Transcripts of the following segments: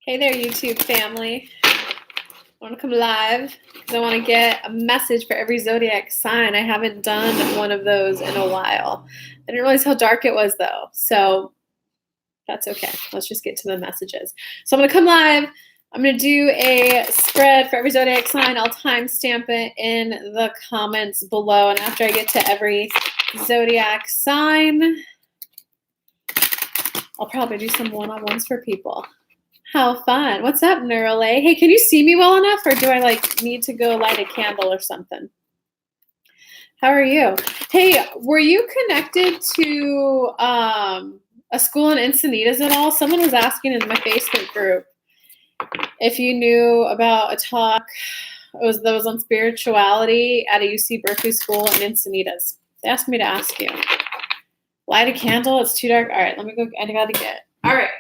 Hey there, YouTube family. I want to come live because I want to get a message for every Zodiac sign. I haven't done one of those in a while. I didn't realize how dark it was, though. So that's okay. Let's just get to the messages. So I'm going to come live. I'm going to do a spread for every Zodiac sign. I'll timestamp it in the comments below. And after I get to every Zodiac sign, I'll probably do some one-on-ones for people. How fun. What's up, Neuralay? Hey, can you see me well enough, or do I need to go light a candle or something? How are you? Hey, were you connected to a school in Encinitas at all? Someone was asking in my Facebook group if you knew about a talk that was on spirituality at a UC Berkeley school in Encinitas. They asked me to ask you. Light a candle? It's too dark. All right, let me go. I gotta get. All right.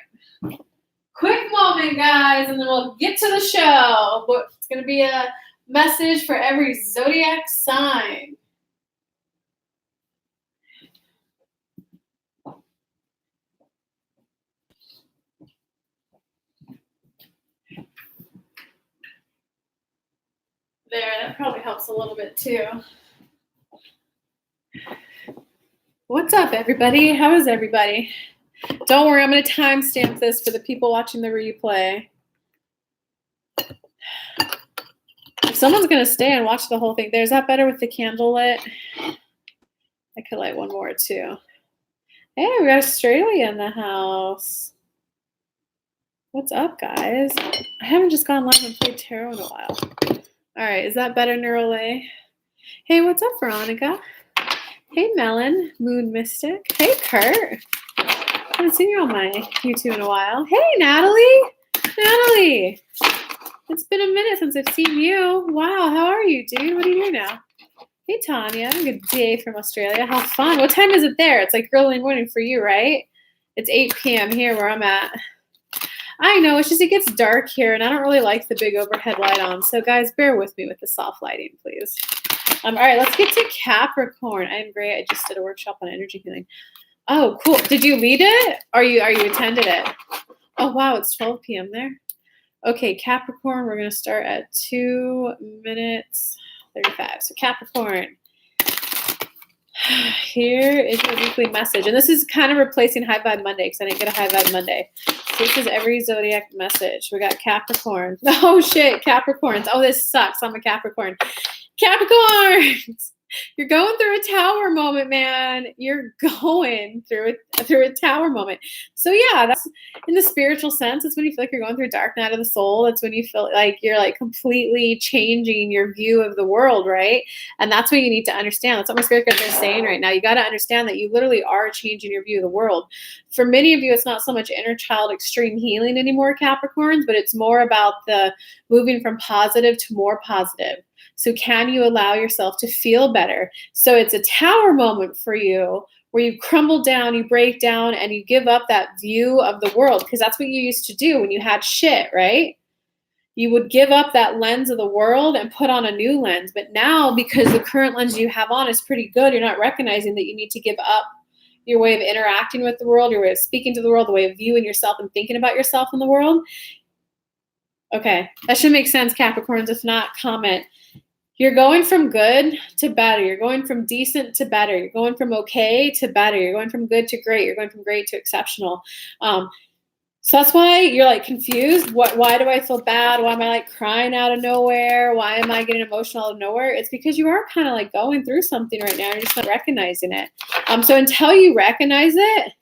Quick moment, guys, and then we'll get to the show. It's going to be a message for every Zodiac sign. There, that probably helps a little bit too. What's up, everybody? How is everybody? Don't worry, I'm going to timestamp this for the people watching the replay. If someone's going to stay and watch the whole thing, is that better with the candle lit? I could light one more too. Hey, we got Australia in the house. What's up, guys? I haven't just gone live and played tarot in a while. All right, is that better, Neuralay? Hey, what's up, Veronica? Hey, Melon, Moon Mystic. Hey, Kurt. I haven't seen you on my YouTube in a while. Hey, Natalie. Natalie. It's been a minute since I've seen you. Wow, how are you, dude? What are you doing now? Hey, Tanya. Good day from Australia. How fun. What time is it there? It's like early morning for you, right? It's 8 p.m. here where I'm at. I know. It's just it gets dark here, and I don't really like the big overhead light on. So, guys, bear with me with the soft lighting, please. All right, let's get to Capricorn. I am great. I just did a workshop on energy healing. Oh, cool. Did you lead it? Or you attended it? Oh, wow. It's 12 p.m. there. Okay, Capricorn. We're going to start at 2 minutes 35. So Capricorn. Here is your weekly message. And this is kind of replacing High Vibe Monday because I didn't get a High Vibe Monday. So this is every Zodiac message. We got Capricorn. Oh, shit. Capricorns. Oh, this sucks. I'm a Capricorn. Capricorns. You're going through a tower moment, man. You're going through a tower moment. So yeah, that's in the spiritual sense. It's when you feel like you're going through a dark night of the soul. That's when you feel like you're completely changing your view of the world, right? And that's what you need to understand. That's what my spirit guides are saying right now. You got to understand that you literally are changing your view of the world. For many of you, it's not so much inner child extreme healing anymore, Capricorns, but it's more about the moving from positive to more positive. So can you allow yourself to feel better? So it's a tower moment for you where you crumble down, you break down, and you give up that view of the world, because that's what you used to do when you had shit, right? You would give up that lens of the world and put on a new lens. But now, because the current lens you have on is pretty good, you're not recognizing that you need to give up your way of interacting with the world, your way of speaking to the world, the way of viewing yourself and thinking about yourself in the world. Okay, that should make sense, Capricorns. If not, comment. You're going from good to better. You're going from decent to better. You're going from okay to better. You're going from good to great. You're going from great to exceptional. So that's why you're confused. Why do I feel bad? Why am I crying out of nowhere? Why am I getting emotional out of nowhere? It's because you are kind of going through something right now. You're just not recognizing it. So until you recognize it,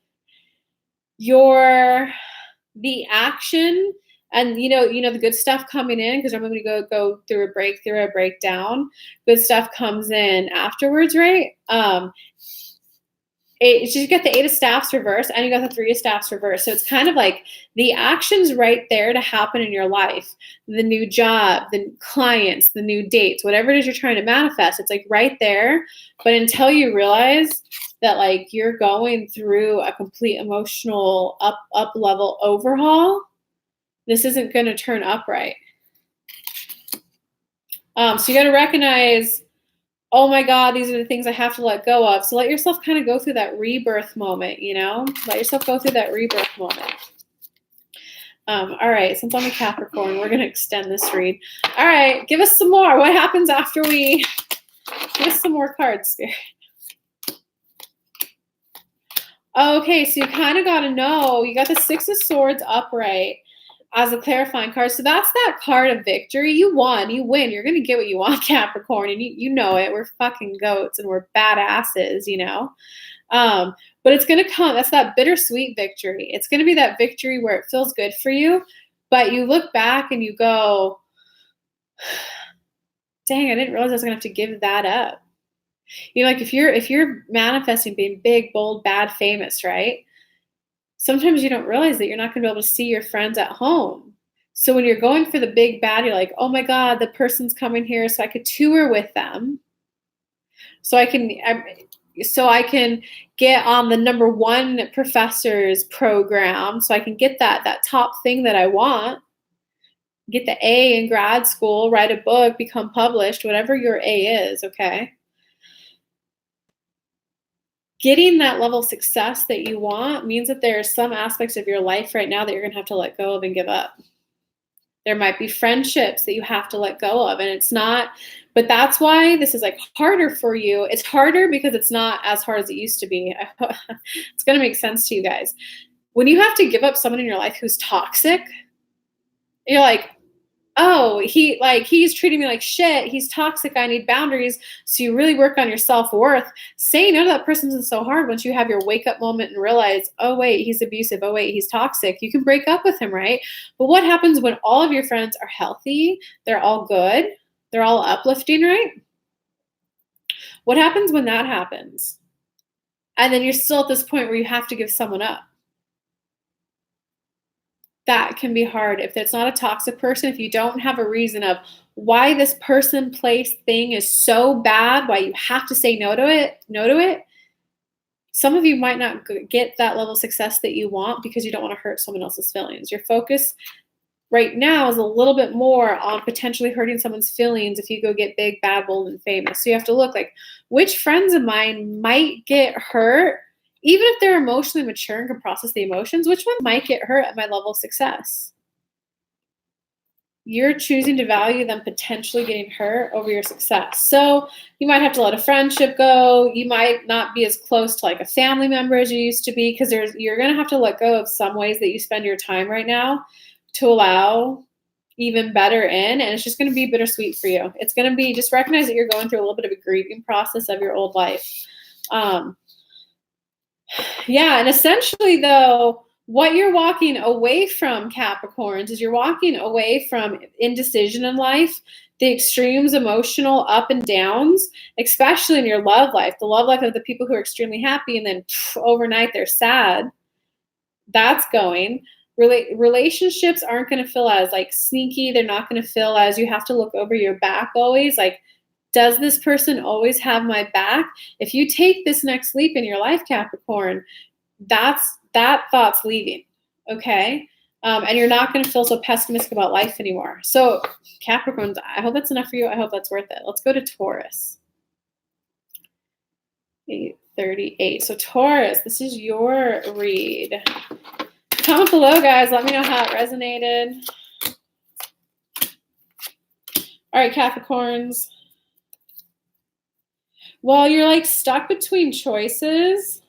the action. And you know the good stuff coming in, because I'm going to go through a breakthrough, a breakdown. Good stuff comes in afterwards, right? You get the 8 of Staffs reverse, and you got the 3 of Staffs reverse. So it's kind of the action's right there to happen in your life. The new job, the clients, the new dates, whatever it is you're trying to manifest, it's right there. But until you realize that you're going through a complete emotional up level overhaul, this isn't going to turn upright. So you got to recognize, oh my God, these are the things I have to let go of. So let yourself kind of go through that rebirth moment, Let yourself go through that rebirth moment. All right, since I'm a Capricorn, we're going to extend this read. All right, give us some more. What happens after we give us some more cards, Spirit? Okay, so you kind of got to know. You got the Six of Swords upright as a clarifying card. So that's that card of victory. You won. You win. You're going to get what you want, Capricorn. And you know it. We're fucking goats and we're badasses, you know? But it's going to come. That's that bittersweet victory. It's going to be that victory where it feels good for you. But you look back and you go, dang, I didn't realize I was going to have to give that up. You know, like if you're manifesting being big, bold, bad, famous, right? Sometimes you don't realize that you're not going to be able to see your friends at home. So when you're going for the big bad, you're like, oh my God, the person's coming here so I could tour with them. So I can get on the #1 professor's program. So I can get that top thing that I want. Get the A in grad school, write a book, become published, whatever your A is, okay? Getting that level of success that you want means that there are some aspects of your life right now that you're going to have to let go of and give up. There might be friendships that you have to let go of, and it's not, but that's why this is like harder for you. It's harder because it's not as hard as it used to be. It's going to make sense to you guys. When you have to give up someone in your life who's toxic, you're like, oh, he's treating me like shit. He's toxic. I need boundaries. So you really work on your self-worth. Saying no to that person isn't so hard once you have your wake-up moment and realize, oh, wait, he's abusive. Oh, wait, he's toxic. You can break up with him, right? But what happens when all of your friends are healthy? They're all good. They're all uplifting, right? What happens when that happens? And then you're still at this point where you have to give someone up. That can be hard. If it's not a toxic person, if you don't have a reason of why this person, place, thing is so bad, why you have to say no to it, some of you might not get that level of success that you want because you don't want to hurt someone else's feelings. Your focus right now is a little bit more on potentially hurting someone's feelings if you go get big, bad, bold, and famous. So you have to look like which friends of mine might get hurt. Even if they're emotionally mature and can process the emotions, which one might get hurt at my level of success? You're choosing to value them potentially getting hurt over your success. So you might have to let a friendship go. You might not be as close to like a family member as you used to be because you're going to have to let go of some ways that you spend your time right now to allow even better in. And it's just going to be bittersweet for you. It's going to be, just recognize that you're going through a little bit of a grieving process of your old life. Yeah, and essentially, though, what you're walking away from, Capricorns, is you're walking away from indecision in life, the extremes, emotional up and downs, especially in your love life, the love life of the people who are extremely happy and then overnight they're sad. That's going. Relationships aren't going to feel as like sneaky. They're not going to feel as you have to look over your back always. Like, does this person always have my back? If you take this next leap in your life, Capricorn, that thought's leaving, okay? And you're not going to feel so pessimistic about life anymore. So Capricorns, I hope that's enough for you. I hope that's worth it. Let's go to Taurus. 8:38. So Taurus, this is your read. Comment below, guys. Let me know how it resonated. All right, Capricorns. Well, you're like stuck between choices,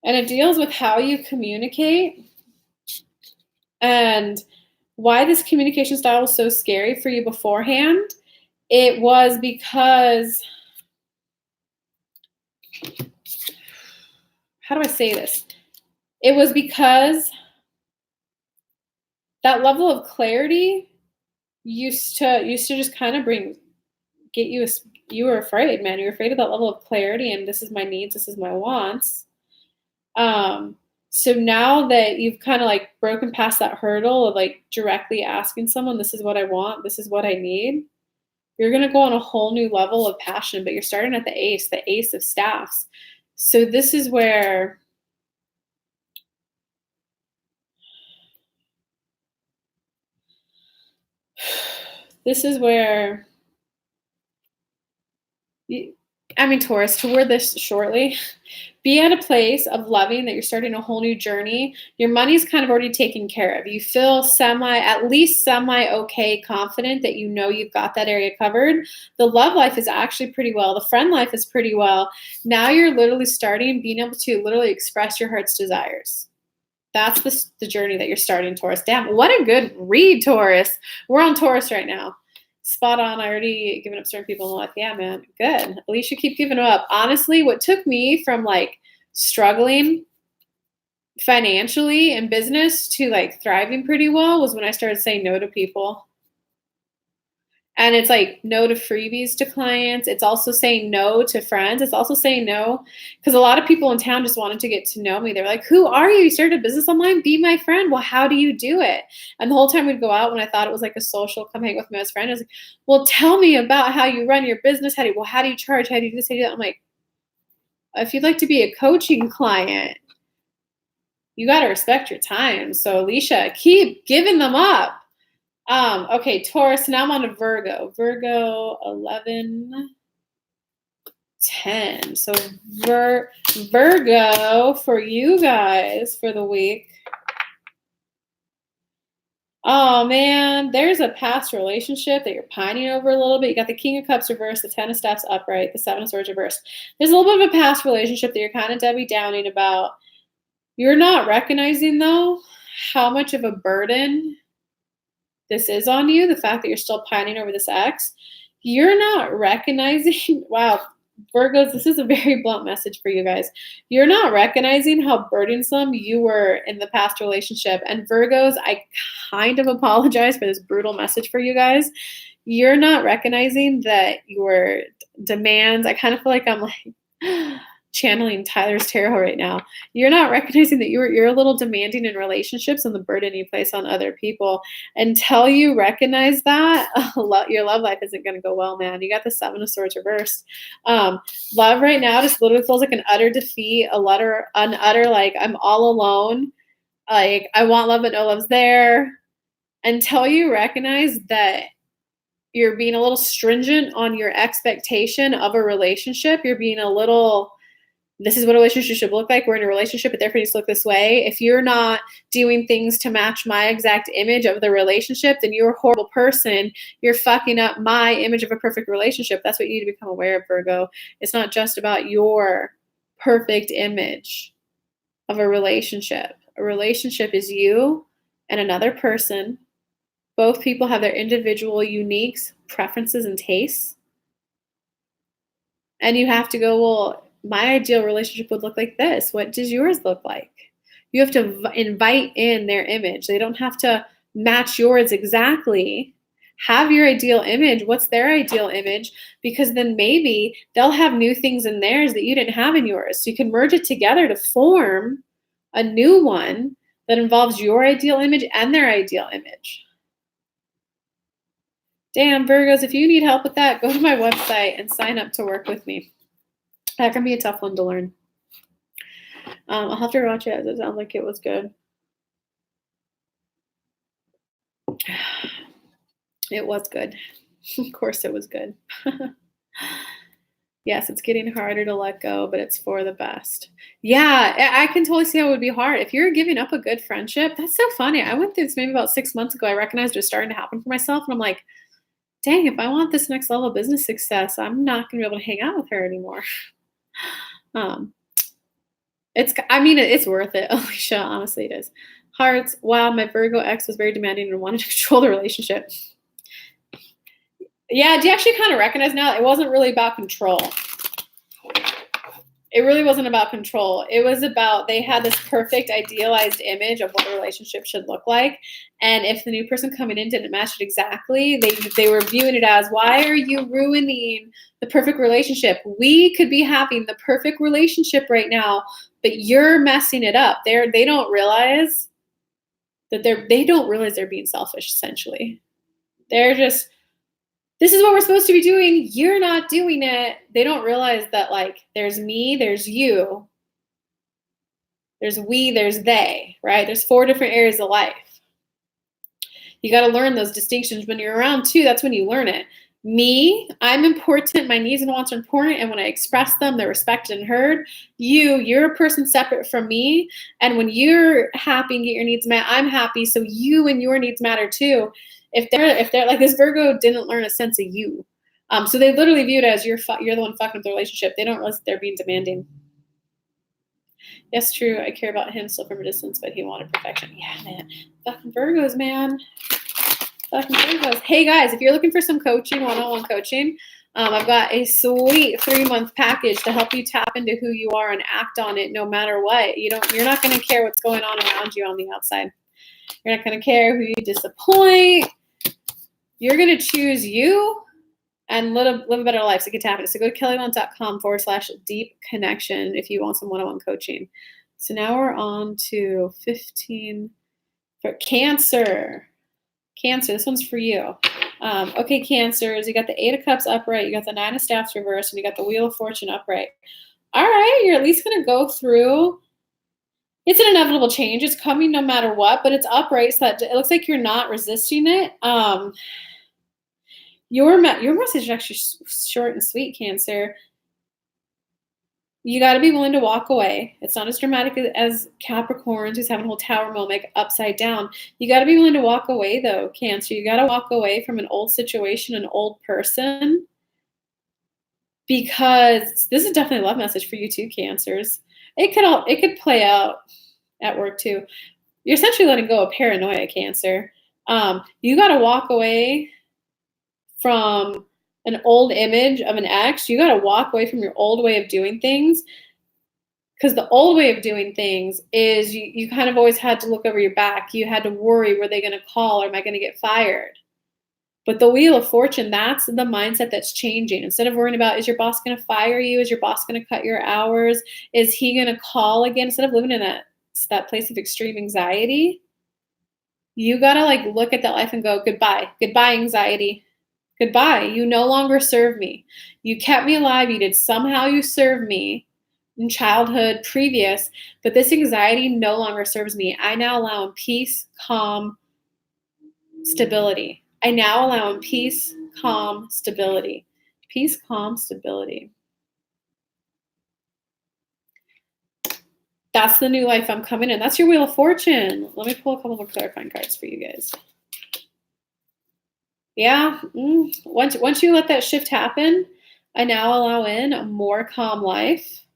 and it deals with how you communicate and why this communication style was so scary for you beforehand. It was because, how do I say this? It was because that level of clarity used to just kind of get you, you were afraid, man. You were afraid of that level of clarity and this is my needs, this is my wants. So now that you've kind of like broken past that hurdle of like directly asking someone, this is what I want, this is what I need, you're going to go on a whole new level of passion, but you're starting at the ace of staffs. So this is where Taurus, to word this shortly, be at a place of loving that you're starting a whole new journey. Your money's kind of already taken care of. You feel at least semi okay, confident that you know you've got that area covered. The love life is actually pretty well. The friend life is pretty well. Now you're literally starting being able to literally express your heart's desires. That's the journey that you're starting, Taurus. Damn, what a good read, Taurus. We're on Taurus right now. Spot on. I already given up certain people in life. Yeah, man. Good. At least you keep giving them up. Honestly, what took me from like struggling financially in business to like thriving pretty well was when I started saying no to people. And it's like no to freebies to clients. It's also saying no to friends. It's also saying no because a lot of people in town just wanted to get to know me. They're like, who are you? You started a business online? Be my friend. Well, how do you do it? And the whole time we'd go out when I thought it was like a social, come hang with my best friend. I was like, well, tell me about how you run your business. How do you charge? How do you do this? How do you do that? I'm like, if you'd like to be a coaching client, you got to respect your time. So Alicia, keep giving them up. Okay, Taurus, now I'm on a Virgo. Virgo 11:10. So Virgo for you guys for the week. Oh man, there's a past relationship that you're pining over a little bit. You got the King of Cups reversed, the Ten of Staffs upright, the Seven of Swords reversed. There's a little bit of a past relationship that you're kind of Debbie Downing about. You're not recognizing though how much of a burden this is on you, the fact that you're still pining over this ex. You're not recognizing, wow, Virgos, this is a very blunt message for you guys. You're not recognizing how burdensome you were in the past relationship. And Virgos, I kind of apologize for this brutal message for you guys. You're not recognizing that your demands, I kind of feel like I'm like channeling Tyler's tarot right now. You're not recognizing that you're a little demanding in relationships and the burden you place on other people. Until you recognize that, your love life isn't going to go well, man. You got the Seven of Swords reversed. Love right now just literally feels like an utter defeat, an utter like I'm all alone. Like I want love, but no love's there. Until you recognize that you're being a little stringent on your expectation of a relationship, you're being a little, this is what a relationship should look like. We're in a relationship, it therefore needs to look this way. If you're not doing things to match my exact image of the relationship, then you're a horrible person. You're fucking up my image of a perfect relationship. That's what you need to become aware of, Virgo. It's not just about your perfect image of a relationship. A relationship is you and another person. Both people have their individual, unique preferences and tastes. And you have to go, well, my ideal relationship would look like this. What does yours look like? You have to invite in their image. They don't have to match yours exactly. Have your ideal image. What's their ideal image? Because then maybe they'll have new things in theirs that you didn't have in yours. So you can merge it together to form a new one that involves your ideal image and their ideal image. Damn, Virgos, if you need help with that, go to my website and sign up to work with me. That can be a tough one to learn. I'll have to watch it. It sounds like it was good. It was good. Of course it was good. Yes, it's getting harder to let go, but it's for the best. Yeah, I can totally see how it would be hard. If you're giving up a good friendship, that's so funny. I went through this maybe about 6 months ago. I recognized it was starting to happen for myself. And I'm like, dang, if I want this next level of business success, I'm not going to be able to hang out with her anymore. It's worth it, Alicia. Honestly, it is. Hearts. Wow, my Virgo ex was very demanding and wanted to control the relationship. Yeah, do you actually kind of recognize now it wasn't really about control? It really wasn't about control. It was about they had this perfect idealized image of what a relationship should look like. And if the new person coming in didn't match it exactly, they were viewing it as, why are you ruining the perfect relationship? We could be having the perfect relationship right now, but you're messing it up. They don't realize that they're being selfish, essentially. They're just, this is what we're supposed to be doing. You're not doing it. They don't realize that, like, there's me, there's you, there's we, there's they, right? There's 4 different areas of life. You got to learn those distinctions when you're around 2. That's when you learn it. Me, I'm important. My needs and wants are important. And when I express them, they're respected and heard. You're a person separate from me. And when you're happy and get your needs met, I'm happy. So you and your needs matter too. If they're like, this Virgo didn't learn a sense of you. So they literally view it as you're the one fucking with the relationship. They don't realize that they're being demanding. Yes, true. I care about him still from a distance, but he wanted perfection. Yeah, man. Fucking Virgos, man. Fucking Virgos. Hey guys, if you're looking for some coaching, one-on-one coaching, I've got a sweet 3-month package to help you tap into who you are and act on it no matter what. You're not going to care what's going on around you on the outside. You're not going to care who you disappoint. You're going to choose you and live a better life. So get tapping. So go to kellylunt.com/deep connection if you want some one-on-one coaching. So now we're on to 15 for Cancer. Cancer, this one's for you. Okay, Cancers, you got the 8 of Cups upright, you got the 9 of Staffs reversed, and you got the Wheel of Fortune upright. All right, you're at least going to go through. It's an inevitable change. It's coming no matter what, but it's upright, so that it looks like you're not resisting it. Your message is actually short and sweet, Cancer. You got to be willing to walk away. It's not as dramatic as Capricorns who's having a whole tower moment upside down. You got to be willing to walk away, though, Cancer. You got to walk away from an old situation, an old person, because this is definitely a love message for you too, Cancers. It could play out at work too. You're essentially letting go of paranoia, Cancer. You got to walk away from an old image of an ex. You got to walk away from your old way of doing things, because the old way of doing things is you kind of always had to look over your back. You had to worry, were they going to call or am I going to get fired? But the Wheel of Fortune, that's the mindset that's changing. Instead of worrying about, is your boss going to fire you? Is your boss going to cut your hours? Is he going to call again? Instead of living in that place of extreme anxiety, you got to look at that life and go, goodbye. Goodbye, anxiety. Goodbye. You no longer serve me. You kept me alive. You served me in childhood previous, but this anxiety no longer serves me. I now allow in peace, calm, stability. I now allow in peace, calm, stability. Peace, calm, stability. That's the new life I'm coming in. That's your Wheel of Fortune. Let me pull a couple more clarifying cards for you guys. Yeah, once you let that shift happen, I now allow in a more calm life.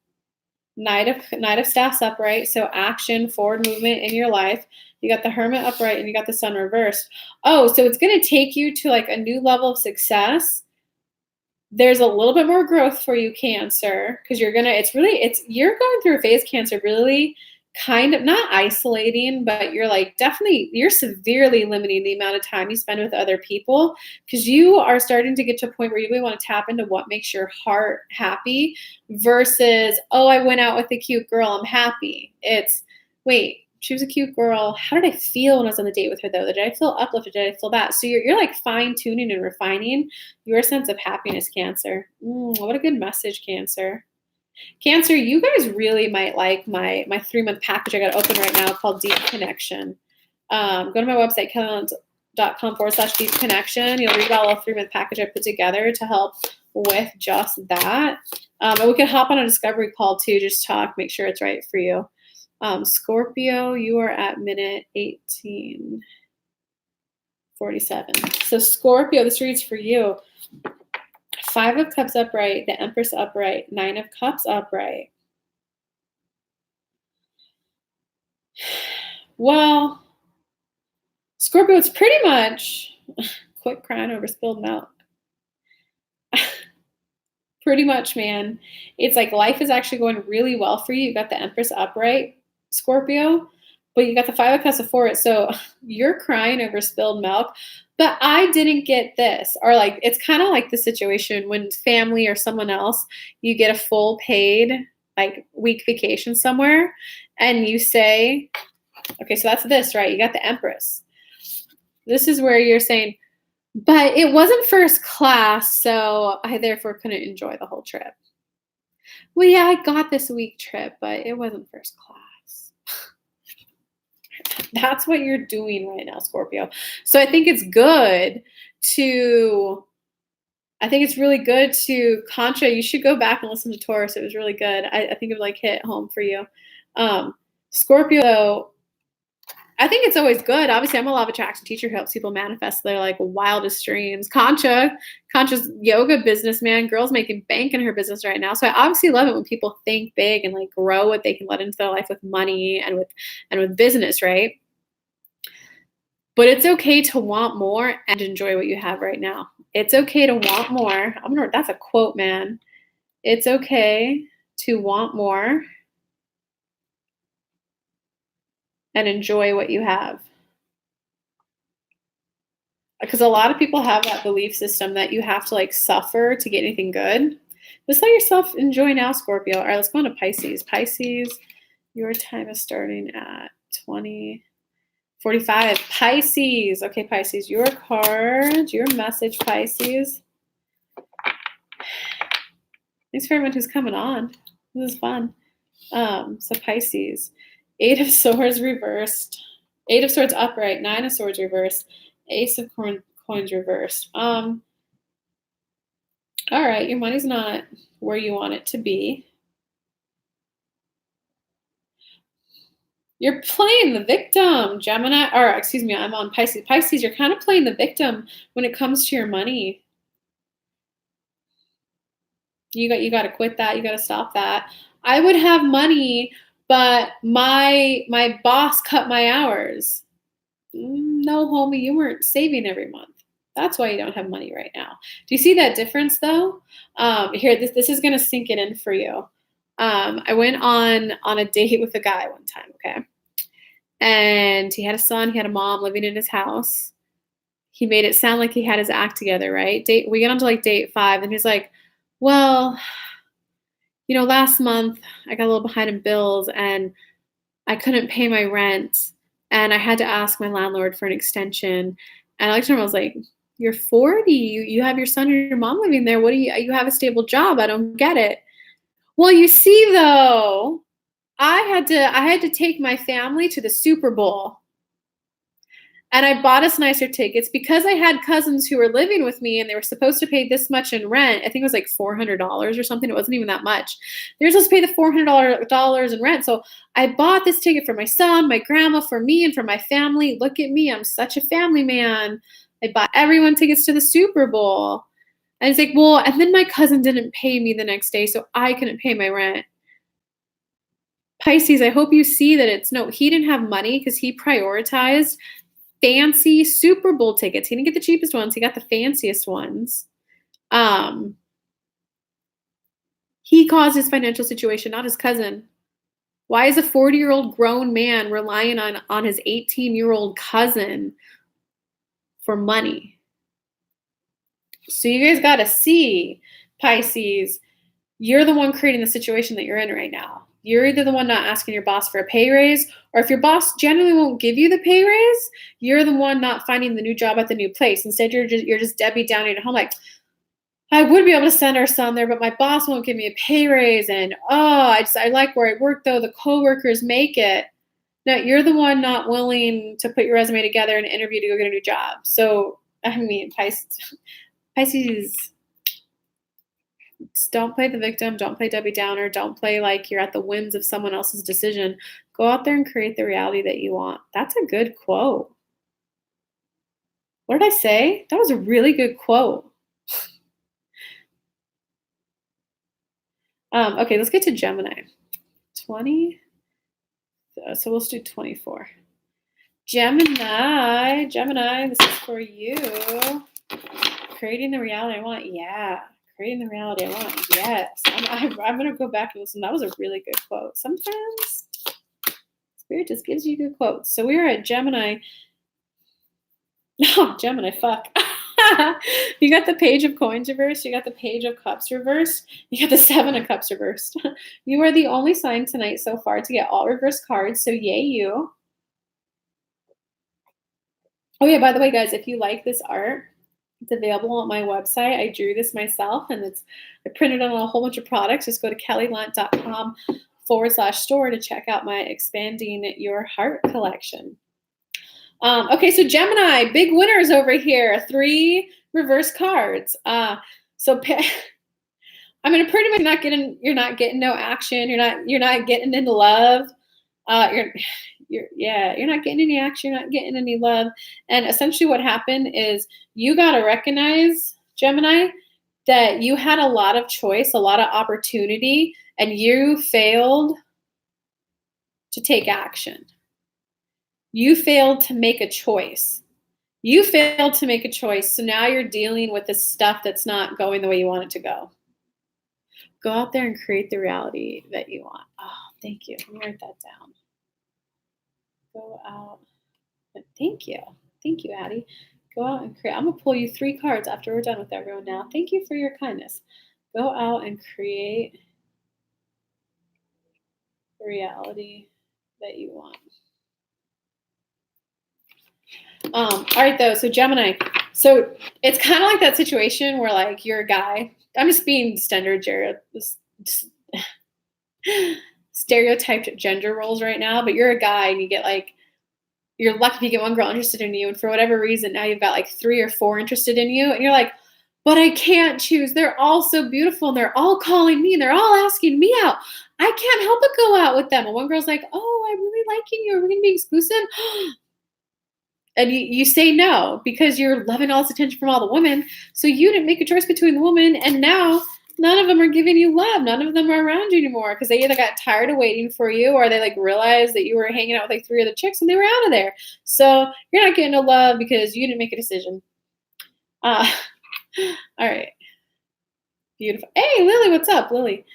Knight of Staffs upright, so action, forward movement in your life. You got the Hermit upright and you got the Sun reversed. Oh, so it's going to take you to a new level of success. There's a little bit more growth for you, Cancer, because you're going through a phase, Cancer, really kind of not isolating, but you're you're severely limiting the amount of time you spend with other people, because you are starting to get to a point where you really want to tap into what makes your heart happy versus, oh, I went out with a cute girl, I'm happy. It's, wait, she was a cute girl. How did I feel when I was on the date with her though? Did I feel uplifted? Did I feel that? So you're fine tuning and refining your sense of happiness, Cancer. What a good message, Cancer. Cancer, you guys really might like my 3-month package I got open right now called Deep Connection. Go to my website, kellylunt.com/deep connection. You'll read about a little 3-month package I put together to help with just that. And we can hop on a discovery call too, just talk, make sure it's right for you. Scorpio, you are at minute 18:47. So Scorpio, this reads for you. 5 of Cups upright, the Empress upright, 9 of Cups upright. Well, Scorpio, it's pretty much quit crying over spilled milk. Pretty much, man. It's life is actually going really well for you. You got the Empress upright, Scorpio, but you got the 5 of Cups before it. So you're crying over spilled milk. But I didn't get this. Or it's kind of like the situation when family or someone else, you get a full paid week vacation somewhere and you say, okay, so that's this, right? You got the Empress. This is where you're saying, but it wasn't first class, so I therefore couldn't enjoy the whole trip. Well, yeah, I got this week trip, but it wasn't first class. That's what you're doing right now, Scorpio. So I think it's good to I think it's really good to Contra. You should go back and listen to Taurus. It was really good. I think it would like hit home for you. Scorpio, though, I think it's always good. Obviously, I'm a law of attraction teacher who helps people manifest their like wildest dreams. Concha's yoga businessman, girl's making bank in her business right now. So I obviously love it when people think big and like grow what they can let into their life with money and with business, right? But it's okay to want more and enjoy what you have right now. It's okay to want more. That's a quote, man. It's okay to want more and enjoy what you have. Because a lot of people have that belief system that you have to like suffer to get anything good. Just let yourself enjoy now, Scorpio. All right, let's go on to Pisces. Pisces, your time is starting at 20:45. Pisces. Okay, Pisces, your card, your message, Pisces. Thanks for everyone who's coming on. This is fun. So Pisces, 8 of Swords reversed, 8 of Swords upright, 9 of Swords reversed, Ace of Coins reversed. All right, your money's not where you want it to be. You're playing the victim, Gemini, or excuse me, I'm on Pisces. Pisces, you're kind of playing the victim when it comes to your money. You got to quit that. You got to stop that. I would have money, but my boss cut my hours. No, homie, you weren't saving every month. That's why you don't have money right now. Do you see that difference, though? Here, this is going to sink it in for you. I went on a date with a guy one time, okay? And he had a son, he had a mom living in his house. He made it sound like he had his act together, right? We get on to like date 5, and he's like, well, last month I got a little behind in bills and I couldn't pay my rent and I had to ask my landlord for an extension. And I looked at him, I was like, you're 40, you have your son and your mom living there. What do you have a stable job? I don't get it. Well, you see though, I had to take my family to the Super Bowl. And I bought us nicer tickets because I had cousins who were living with me and they were supposed to pay this much in rent. I think it was like $400 or something. It wasn't even that much. They were supposed to pay the $400 in rent. So I bought this ticket for my son, my grandma, for me, and for my family. Look at me. I'm such a family man. I bought everyone tickets to the Super Bowl. And it's like, well, and then my cousin didn't pay me the next day, so I couldn't pay my rent. Pisces, I hope you see that he didn't have money because he prioritized fancy Super Bowl tickets. He didn't get the cheapest ones. He got the fanciest ones. He caused his financial situation, not his cousin. Why is a 40-year-old grown man relying on his 18-year-old cousin for money? So you guys got to see, Pisces, you're the one creating the situation that you're in right now. You're either the one not asking your boss for a pay raise, or if your boss generally won't give you the pay raise, you're the one not finding the new job at the new place. Instead, you're just Debbie Downing at home like, I would be able to send our son there, but my boss won't give me a pay raise. And, I like where I work, though. The coworkers make it. No, you're the one not willing to put your resume together and interview to go get a new job. So, I mean, Pisces, don't play the victim. Don't play Debbie Downer. Don't play like you're at the whims of someone else's decision. Go out there and create the reality that you want. That's a good quote. What did I say? That was a really good quote. Okay, let's get to Gemini. 20. So let's do 24. Gemini, this is for you. Creating the reality I want. Yeah. Creating the reality I want. Yes. I'm going to go back and listen. That was a really good quote. Sometimes Spirit just gives you good quotes. So we are at Gemini. No, Gemini, fuck. You got the Page of Coins reversed. You got the Page of Cups reversed. You got the 7 of Cups reversed. You are the only sign tonight so far to get all reverse cards. So yay you. Oh yeah, by the way, guys, if you like this art, it's available on my website. I drew this myself, and I printed on a whole bunch of products. Just go to kellylunt.com/store to check out my Expanding Your Heart collection. Okay, so Gemini, big winners over here. 3 reverse cards. So I mean, pretty much you're not getting no action. You're not getting into love. You're not getting any action. You're not getting any love. And essentially what happened is you got to recognize, Gemini, that you had a lot of choice, a lot of opportunity, and you failed to take action. You failed to make a choice. You failed to make a choice. So now you're dealing with the stuff that's not going the way you want it to go. Go out there and create the reality that you want. Oh, thank you. Let me write that down. Go out. Thank you. Thank you, Addie. Go out and create. I'm going to pull you 3 cards after we're done with everyone now. Thank you for your kindness. Go out and create the reality that you want. All right, though. So Gemini. So it's kind of like that situation where, like, you're a guy. I'm just being stereotyped gender roles right now, but you're a guy and you get like, you're lucky if you get one girl interested in you, and for whatever reason, now you've got like 3 or 4 interested in you, and you're like, but I can't choose. They're all so beautiful, and they're all calling me, and they're all asking me out. I can't help but go out with them. And one girl's like, oh, I'm really liking you. Are we going to be exclusive? And you say no because you're loving all this attention from all the women. So you didn't make a choice between the women, and now none of them are giving you love. None of them are around you anymore because they either got tired of waiting for you, or they like realized that you were hanging out with like 3 other chicks and they were out of there. So you're not getting no love because you didn't make a decision. All right. Beautiful. Hey, Lily, what's up? Lily.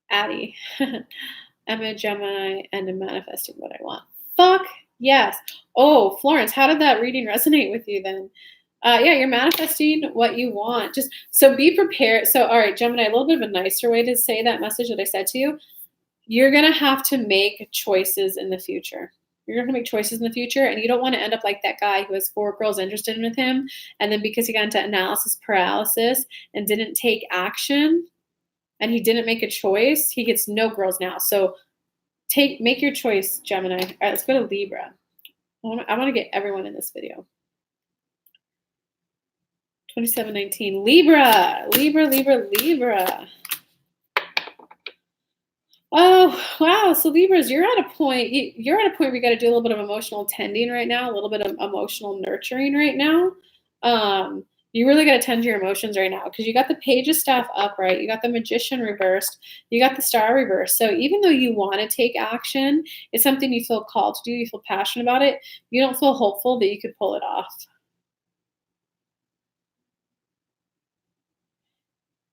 Addie. I'm a Gemini and I'm manifesting what I want. Fuck yes. Oh, Florence, how did that reading resonate with you then? Yeah, you're manifesting what you want. Just so be prepared. So, all right, Gemini, a little bit of a nicer way to say that message that I said to you. You're going to have to make choices in the future. You're going to make choices in the future, and you don't want to end up like that guy who has 4 girls interested in him, and then because he got into analysis paralysis and didn't take action, and he didn't make a choice, he gets no girls now. So make your choice, Gemini. All right, let's go to Libra. I want to get everyone in this video. 2719. Libra. Oh, wow. So Libras, you're at a point where you got to do a little bit of emotional tending right now, a little bit of emotional nurturing right now. You really got to tend to your emotions right now because you got the Page of Staff upright, you got the Magician reversed, you got the Star reversed. So even though you want to take action, it's something you feel called to do, you feel passionate about it, you don't feel hopeful that you could pull it off.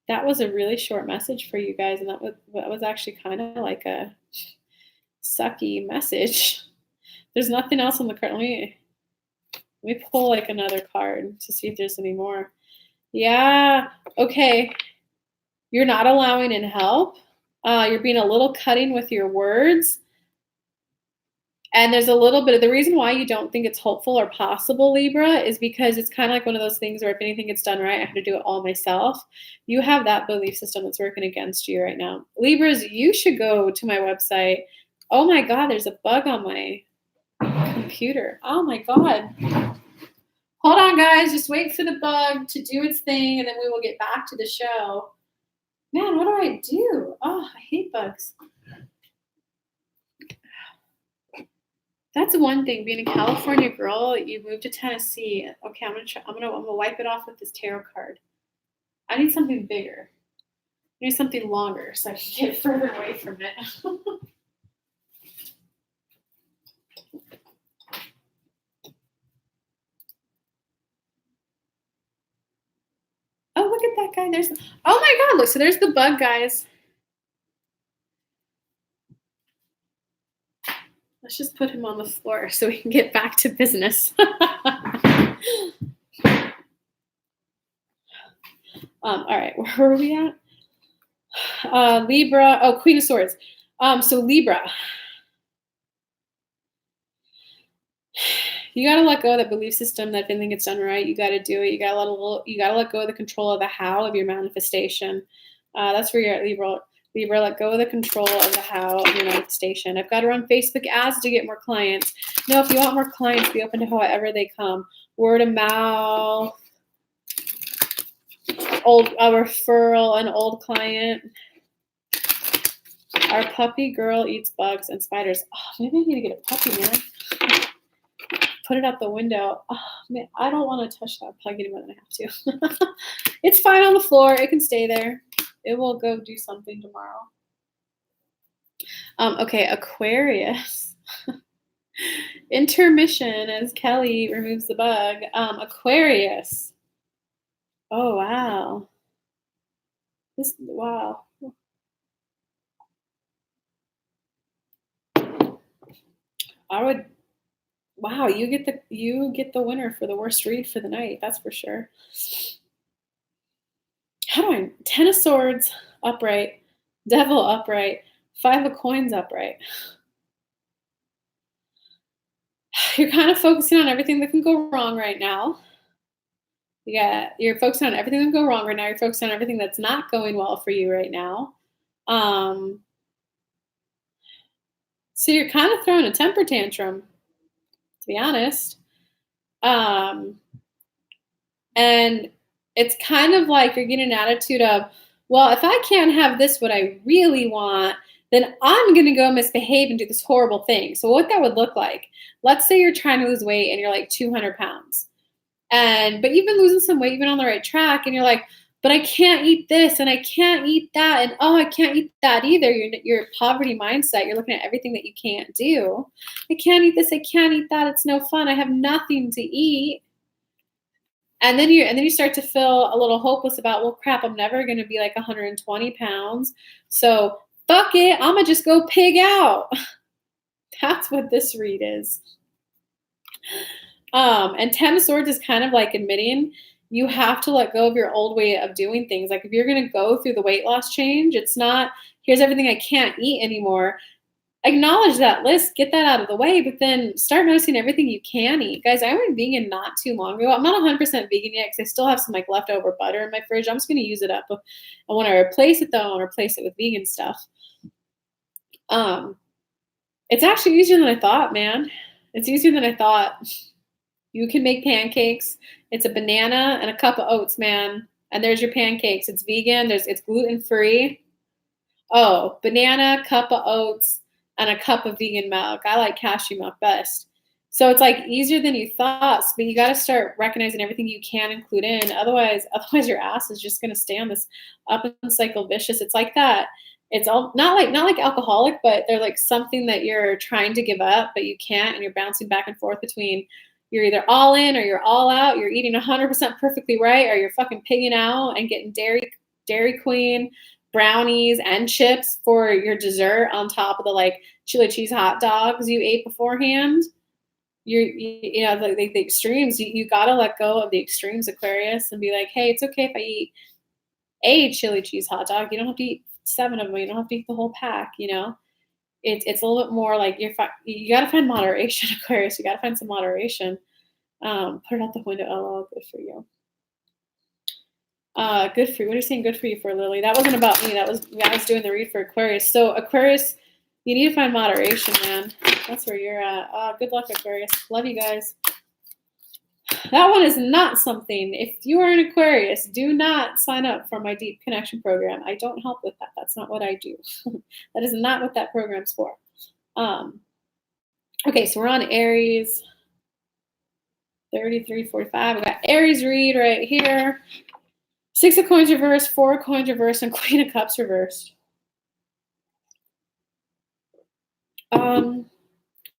That was a really short message for you guys, and that was actually kind of like a sucky message. There's nothing else on the card. Let me pull like another card to see if there's any more. Yeah, okay. You're not allowing in help. You're being a little cutting with your words. And there's a little bit of the reason why you don't think it's hopeful or possible, Libra, is because it's kind of like one of those things where if anything gets done right, I have to do it all myself. You have that belief system that's working against you right now. Libras, you should go to my website. Oh my God, there's a bug on my computer. Oh my God. Hold on, guys. Just wait for the bug to do its thing, and then we will get back to the show. Man, what do I do? Oh, I hate bugs. That's one thing. Being a California girl, you moved to Tennessee. Okay, I'm gonna wipe it off with this tarot card. I need something bigger. I need something longer so I can get further away from it. Oh, look at that guy. Oh my God, look, so there's the bug, guys. Let's just put him on the floor so we can get back to business. All right, where are we at? Libra. Oh, Queen of Swords. So Libra. You gotta let go of that belief system that if anything gets done right, you gotta do it. You gotta let go of the control of the how of your manifestation. That's where you're at, Libra. Libra, let go of the control of the how of your manifestation. I've got to run Facebook ads to get more clients. No, if you want more clients, be open to however they come. Word of mouth. A referral, an old client. Our puppy girl eats bugs and spiders. Oh, maybe I need to get a puppy, man. Put it out the window. Oh, man, I don't want to touch that pug any more than I have to. It's fine on the floor. It can stay there. It will go do something tomorrow. Okay, Aquarius. Intermission as Kelly removes the bug. Aquarius. Oh, wow. Wow. Wow, you get the winner for the worst read for the night. That's for sure. Ten of Swords upright, Devil upright, Five of Coins upright. You're kind of focusing on everything that can go wrong right now. You're focusing on everything that can go wrong right now. You're focusing on everything that's not going well for you right now. So you're kind of throwing a temper tantrum, to be honest. And it's kind of like you're getting an attitude of, well, if I can't have this, what I really want, then I'm going to go misbehave and do this horrible thing. So what that would look like, let's say you're trying to lose weight and you're like 200 pounds. But you've been losing some weight, you've been on the right track, and you're like, but I can't eat this and I can't eat that. And I can't eat that either. Your poverty mindset. You're looking at everything that you can't do. I can't eat this. I can't eat that. It's no fun. I have nothing to eat. And then you start to feel a little hopeless about, well, crap, I'm never going to be like 120 pounds. So fuck it. I'm going to just go pig out. That's what this read is. And Ten of Swords is kind of like admitting you have to let go of your old way of doing things. Like if you're going to go through the weight loss change, it's not, here's everything I can't eat anymore. Acknowledge that list, get that out of the way, but then start noticing everything you can eat. Guys, I went vegan not too long ago. I'm not 100% vegan yet because I still have some like leftover butter in my fridge. I'm just going to use it up. I want to replace it though. I want to replace it with vegan stuff. It's actually easier than I thought, man. It's easier than I thought. You can make pancakes. It's a banana and a cup of oats, man. And there's your pancakes. It's vegan. It's gluten-free. Oh, banana, cup of oats, and a cup of vegan milk. I like cashew milk best. So it's like easier than you thought, but you got to start recognizing everything you can include in. Otherwise your ass is just going to stay on this up and cycle vicious. It's like that. It's all not like alcoholic, but they're like something that you're trying to give up, but you can't, and you're bouncing back and forth between you're either all in or you're all out. You're eating 100% perfectly right, or you're fucking pigging out and getting Dairy Queen brownies and chips for your dessert on top of the like chili cheese hot dogs you ate beforehand. You know, the extremes. You got to let go of the extremes, Aquarius, and be like, hey, it's okay if I eat a chili cheese hot dog. You don't have to eat 7 of them. You don't have to eat the whole pack. You know, it's a little bit more like you got to find moderation, Aquarius. You got to find some moderation. Put it out the window. Oh, good for you. Good for you. What are you saying good for you for, Lily? That wasn't about me. I was doing the read for Aquarius. So Aquarius, you need to find moderation, man. That's where you're at. Good luck, Aquarius. Love you guys. That one is not something. If you are an Aquarius, do not sign up for my Deep Connection program. I don't help with that. That's not what I do. That is not what that program's for. Okay, so we're on Aries. 33:45. We got Aries read right here. 6 of Coins reversed, 4 of Coins reversed, and Queen of Cups reversed.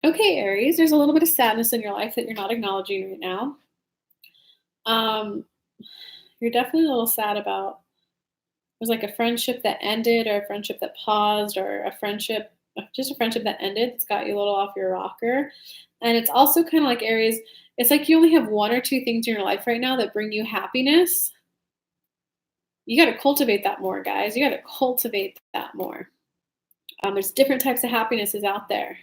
Okay, Aries, there's a little bit of sadness in your life that you're not acknowledging right now. You're definitely a little sad about, there's like a friendship that ended, or a friendship that paused, or just a friendship that ended. It's got you a little off your rocker. And it's also kind of like, Aries, it's like you only have 1 or 2 things in your life right now that bring you happiness. You got to cultivate that more, guys. You got to cultivate that more. There's different types of happinesses out there.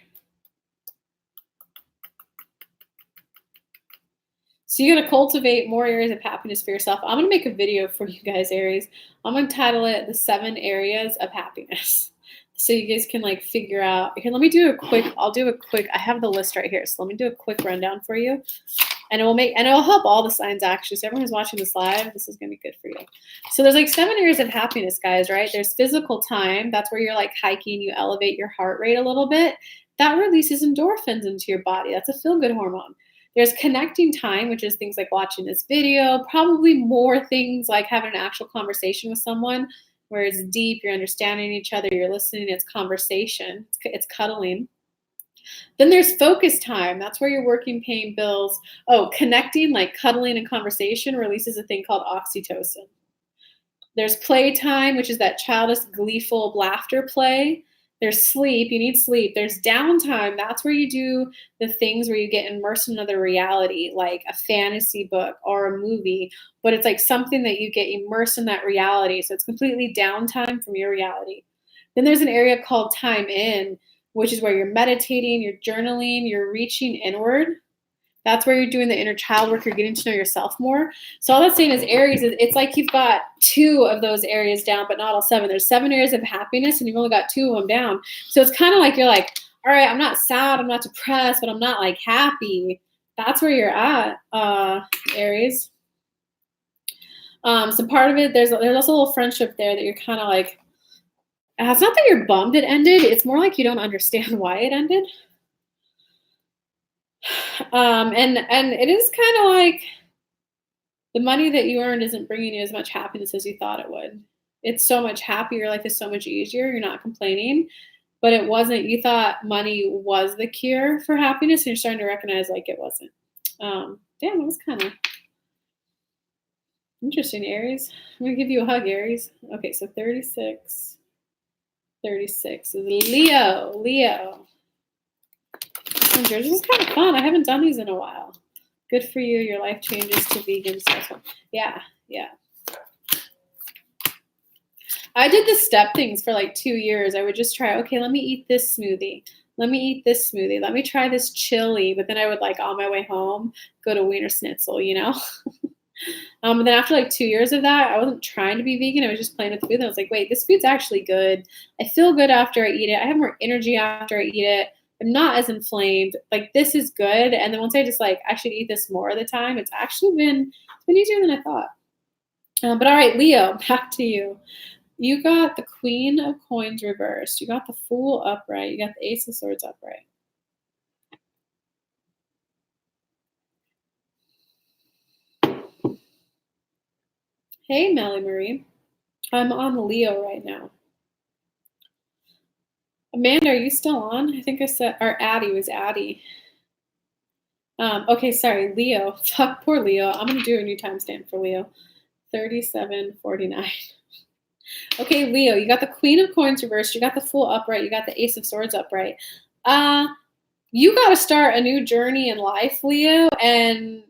So you got to cultivate more areas of happiness for yourself. I'm going to make a video for you guys, Aries. I'm going to title it The 7 Areas of Happiness. So you guys can like figure out. Here, let me do a quick, I have the list right here. So let me do a quick rundown for you. And it'll help all the signs actually. So everyone who's watching this live, this is going to be good for you. So there's like 7 areas of happiness, guys, right? There's physical time. That's where you're like hiking, you elevate your heart rate a little bit. That releases endorphins into your body. That's a feel-good hormone. There's connecting time, which is things like watching this video, probably more things like having an actual conversation with someone where it's deep, you're understanding each other, you're listening, it's conversation, it's cuddling. Then there's focus time. That's where you're working, paying bills. Oh, connecting, like cuddling and conversation, releases a thing called oxytocin. There's playtime, which is that childish, gleeful laughter play. There's sleep. You need sleep. There's downtime. That's where you do the things where you get immersed in another reality, like a fantasy book or a movie, but it's like something that you get immersed in that reality. So it's completely downtime from your reality. Then there's an area called time in, which is where you're meditating, you're journaling, you're reaching inward. That's where you're doing the inner child work. You're getting to know yourself more. So all that's saying is Aries, it's like you've got 2 of those areas down, but not all 7. There's 7 areas of happiness, and you've only got 2 of them down. So it's kind of like you're like, all right, I'm not sad, I'm not depressed, but I'm not like happy. That's where you're at, Aries. So part of it, there's also a little friendship there that you're kind of like, it's not that you're bummed it ended. It's more like you don't understand why it ended. And it is kind of like the money that you earned isn't bringing you as much happiness as you thought it would. It's so much happier. Your life is so much easier. You're not complaining, but it wasn't. You thought money was the cure for happiness, and you're starting to recognize like it wasn't. Damn, it was kind of interesting, Aries. I'm going to give you a hug, Aries. Okay, so 36. 36 is Leo. This is kind of fun. I haven't done these in a while. Good for you. Your life changes to vegan stuff. Yeah. I did the step things for like 2 years. I would just try, okay, let me eat this smoothie. Let me eat this smoothie. Let me try this chili. But then I would like on my way home, go to Wiener Schnitzel, you know? And then after like 2 years of that, I wasn't trying to be vegan. I was just playing with the food. And I was like, wait, this food's actually good. I feel good after I eat it. I have more energy after I eat it. I'm not as inflamed. Like, this is good. And then once I just like, I should eat this more of the time, it's actually been easier than I thought. But all right, Leo, back to you. You got the Queen of Coins reversed. You got the Fool upright. You got the Ace of Swords upright. Hey, Melly Marie. I'm on Leo right now. Amanda, are you still on? I think I said, or Addie was Addie. Okay, sorry, Leo. Fuck, poor Leo. I'm going to do a new timestamp for Leo. 37:49. Okay, Leo, you got the Queen of Coins reversed. You got the Fool upright. You got the Ace of Swords upright. You got to start a new journey in life, Leo, and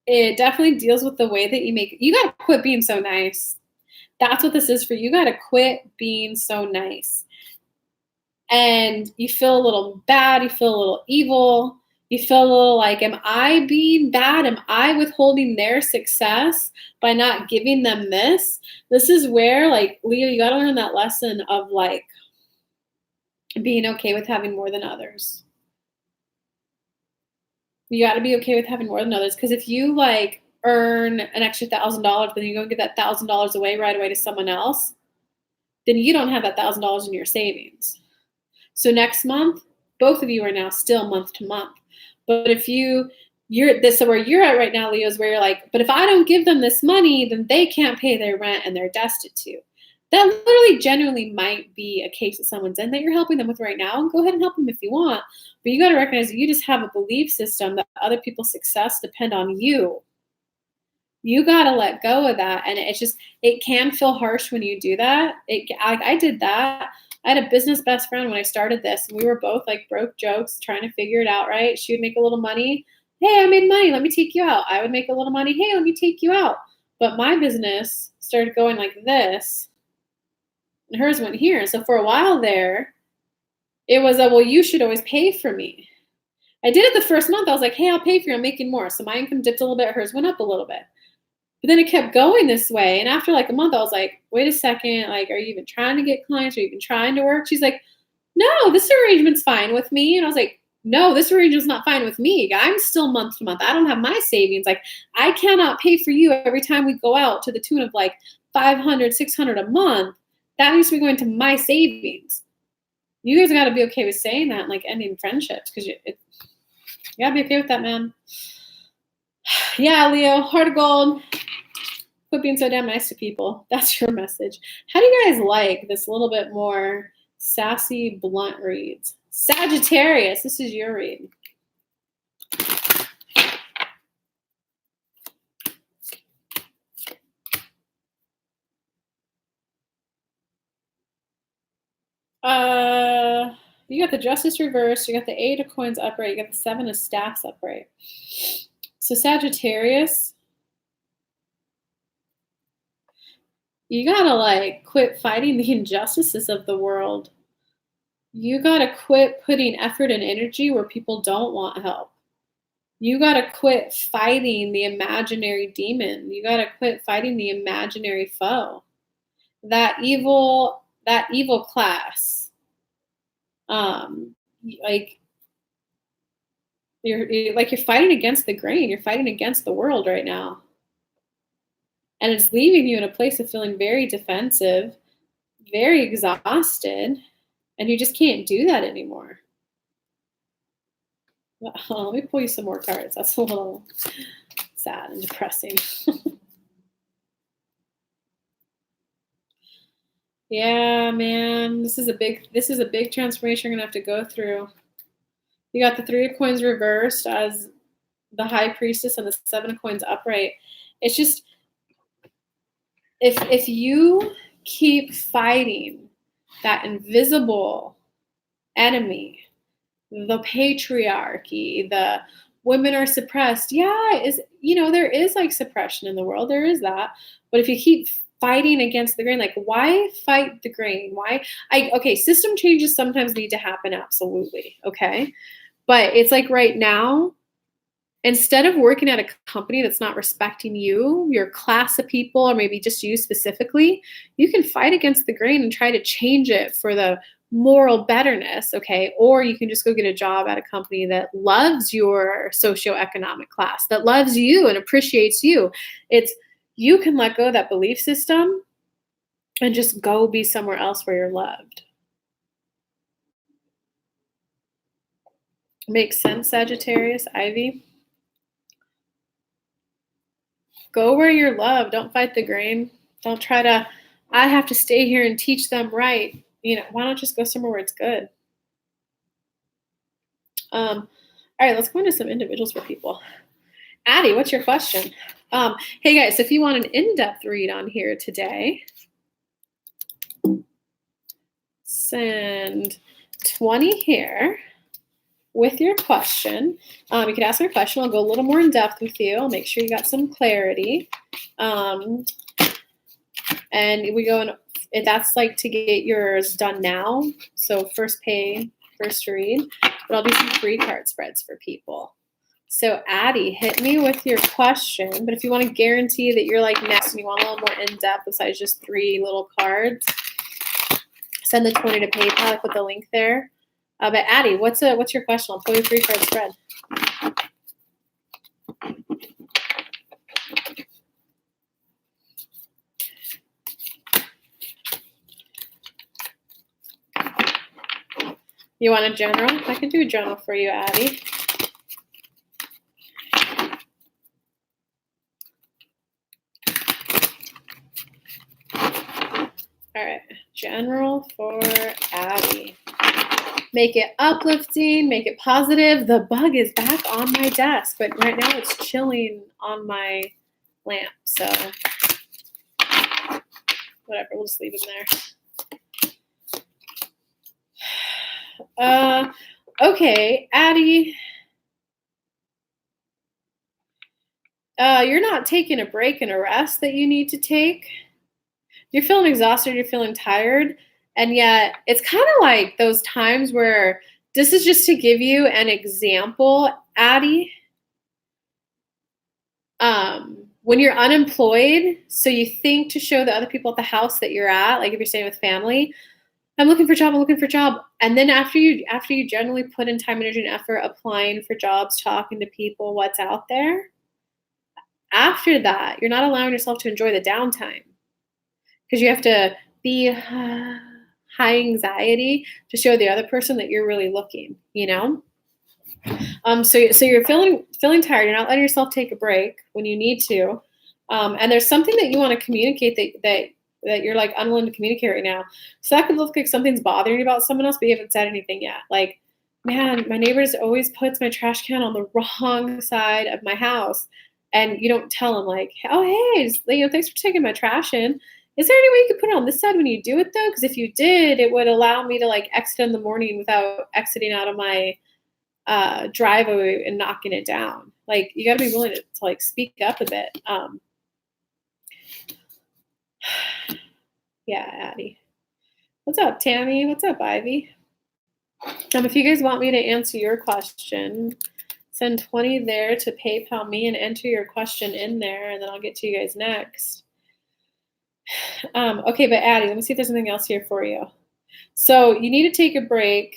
it definitely deals with the way that you make. You got to quit being so nice. That's what this is for you. You got to quit being so nice. And you feel a little bad. You feel a little evil. You feel a little like, am I being bad? Am I withholding their success by not giving them this? This is where, like, Leo, you got to learn that lesson of, like, being okay with having more than others. You got to be okay with having more than others. Because if you, like, earn an extra $1,000, then you go and give that $1,000 away right away to someone else, then you don't have that $1,000 in your savings. So next month, both of you are now still month to month. But if so where you're at right now, Leo, is where you're like, but if I don't give them this money, then they can't pay their rent and they're destitute. That literally genuinely might be a case that someone's in that you're helping them with right now. And go ahead and help them if you want. But you got to recognize that you just have a belief system that other people's success depend on you. You got to let go of that. And it can feel harsh when you do that. I did that. I had a business best friend when I started this. And we were both like broke jokes trying to figure it out, right? She would make a little money. Hey, I made money. Let me take you out. I would make a little money. Hey, let me take you out. But my business started going like this. And hers went here. So for a while there, it was well, you should always pay for me. I did it the first month. I was like, hey, I'll pay for you. I'm making more. So my income dipped a little bit. Hers went up a little bit. But then it kept going this way. And after like a month, I was like, wait a second. Like, are you even trying to get clients? Are you even trying to work? She's like, no, this arrangement's fine with me. And I was like, no, this arrangement's not fine with me. I'm still month to month. I don't have my savings. Like, I cannot pay for you every time we go out to the tune of like 500, 600 a month. That needs to be going to my savings. You guys got to be okay with saying that and like ending friendships, because you got to be okay with that, man. Yeah, Leo, heart of gold. Quit being so damn nice to people. That's your message. How do you guys like this little bit more sassy, blunt reads? Sagittarius, this is your read. You got the Justice reversed, you got the Eight of Coins upright, you got the Seven of Staffs upright. So Sagittarius, you gotta like quit fighting the injustices of the world. You gotta quit putting effort and energy where people don't want help. You gotta quit fighting the imaginary demon. You gotta quit fighting the imaginary foe. That evil class. Like you're fighting against the grain. You're fighting against the world right now. And it's leaving you in a place of feeling very defensive, very exhausted, and you just can't do that anymore. Well, let me pull you some more cards. That's a little sad and depressing. Yeah, man, this is a big transformation you're gonna have to go through. You got the Three of Coins reversed as the High Priestess and the Seven of Coins upright. It's just, if you keep fighting that invisible enemy, the patriarchy, the women are suppressed. Yeah, there is like suppression in the world. There is that. But if you keep fighting against the grain, like, why fight the grain? Okay, system changes sometimes need to happen, absolutely. Okay. But it's like right now, instead of working at a company that's not respecting you, your class of people, or maybe just you specifically, you can fight against the grain and try to change it for the moral betterness, okay? Or you can just go get a job at a company that loves your socioeconomic class, that loves you and appreciates you. You can let go of that belief system and just go be somewhere else where you're loved. Makes sense, Sagittarius, Ivy? Go where you're loved. Don't fight the grain. Don't try to, I have to stay here and teach them right. Why not just go somewhere where it's good? All right, let's go into some individuals for people. Addie, what's your question? Hey guys, if you want an in-depth read on here today, send 20 here with your question. You can ask me a question. I'll go a little more in depth with you. I'll make sure you got some clarity. And we go in, that's like to get yours done now. So first pay, first read. But I'll do some free card spreads for people. So Addie, hit me with your question. But if you want to guarantee that you're like next and you want a little more in-depth besides just 3 little cards, send the 20 to PayPal. I put the link there. But Addie, what's your question? I'll pull your 3 card spread. You want a general? I can do a general for you, Addie. All right, general for Addie. Make it uplifting, make it positive. The bug is back on my desk, but right now it's chilling on my lamp. So whatever, we'll just leave him there. Okay, Addie. You're not taking a break and a rest that you need to take. You're feeling exhausted, you're feeling tired, and yet it's kind of like those times where, this is just to give you an example, Addie. When you're unemployed, so you think to show the other people at the house that you're at, like if you're staying with family, I'm looking for a job. I'm looking for a job. And then after you generally put in time, energy, and effort applying for jobs, talking to people, what's out there, after that, you're not allowing yourself to enjoy the downtime because you have to be high anxiety to show the other person that you're really looking, you know? So you're feeling tired. You're not letting yourself take a break when you need to, and there's something that you want to communicate that you're like unwilling to communicate right now. So that could look like something's bothering you about someone else, but you haven't said anything yet. Like, man, my neighbors always puts my trash can on the wrong side of my house, and you don't tell them like, oh hey, thanks for taking my trash in. Is there any way you could put it on this side when you do it though? Because if you did, it would allow me to like exit in the morning without exiting out of my driveway and knocking it down. Like you got to be willing to like speak up a bit. Yeah, Addie. What's up, Tammy? What's up, Ivy? If you guys want me to answer your question, send 20 there to PayPal me and enter your question in there, and then I'll get to you guys next. Okay, but Addie, let me see if there's anything else here for you. So you need to take a break.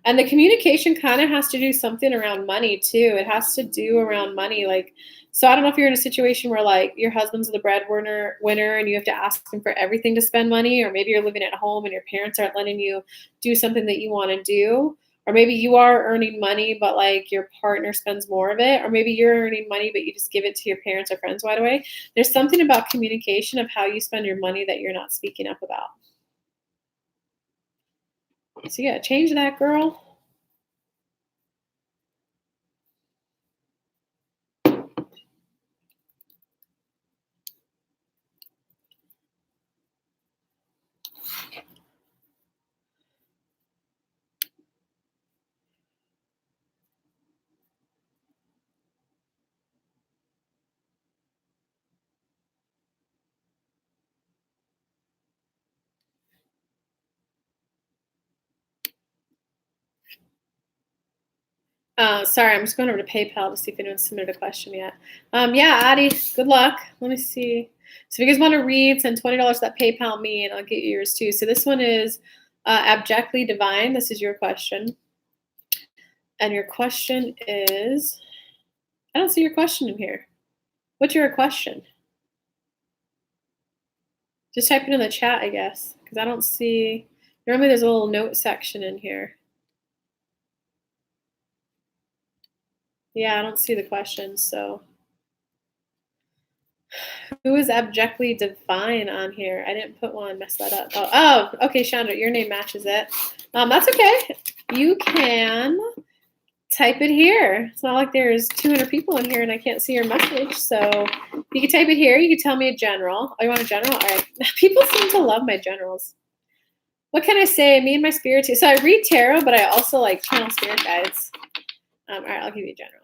And the communication kind of has to do something around money too. It has to do around money. Like, so I don't know if you're in a situation where like your husband's the breadwinner and you have to ask him for everything to spend money, or maybe you're living at home and your parents aren't letting you do something that you want to do, or maybe you are earning money, but like your partner spends more of it, or maybe you're earning money, but you just give it to your parents or friends right away. There's something about communication of how you spend your money that you're not speaking up about. So yeah, change that, girl. Sorry, I'm just going over to PayPal to see if anyone's submitted a question yet. Yeah, Addie, good luck. Let me see. So if you guys want to read, send $20 to that PayPal me, and I'll get you yours too. So this one is abjectly divine. This is your question. And your question is, I don't see your question in here. What's your question? Just type it in the chat, I guess, because I don't see. Normally there's a little note section in here. Yeah, I don't see the question, so. Who is abjectly divine on here? I didn't put one. Mess that up. Oh, okay, Chandra, your name matches it. That's okay. You can type it here. It's not like there's 200 people in here and I can't see your message. So you can type it here. You can tell me a general. Oh, you want a general? All right. People seem to love my generals. What can I say? Me and my spirit too. So I read tarot, but I also like channel spirit guides. All right, I'll give you a general.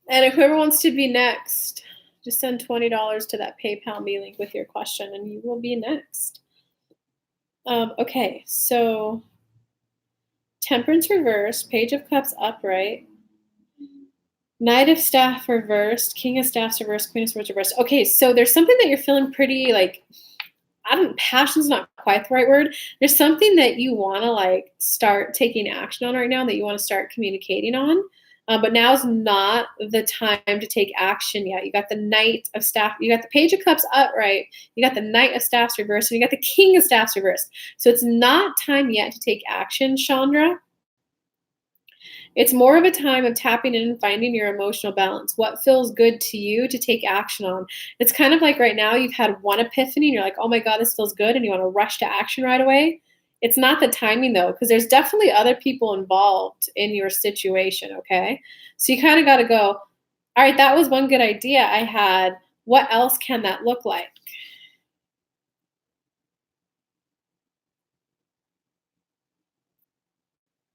And whoever wants to be next, just send $20 to that PayPal me link with your question, and you will be next. Okay, so Temperance reversed, Page of Cups upright, Knight of Staff reversed, King of Staffs reversed, Queen of Swords reversed. Okay, so there's something that you're feeling pretty like, passion's not quite the right word. There's something that you want to like start taking action on right now that you want to start communicating on. But now's not the time to take action yet. You got the Knight of Staff, you got the Page of Cups upright, you got the Knight of Staffs reversed, and you got the King of Staffs reversed. So it's not time yet to take action, Chandra. It's more of a time of tapping in and finding your emotional balance. What feels good to you to take action on? It's kind of like right now you've had one epiphany and you're like, oh my God, this feels good, and you want to rush to action right away. It's not the timing though, because there's definitely other people involved in your situation, okay? So you kind of got to go, all right, that was one good idea I had. What else can that look like?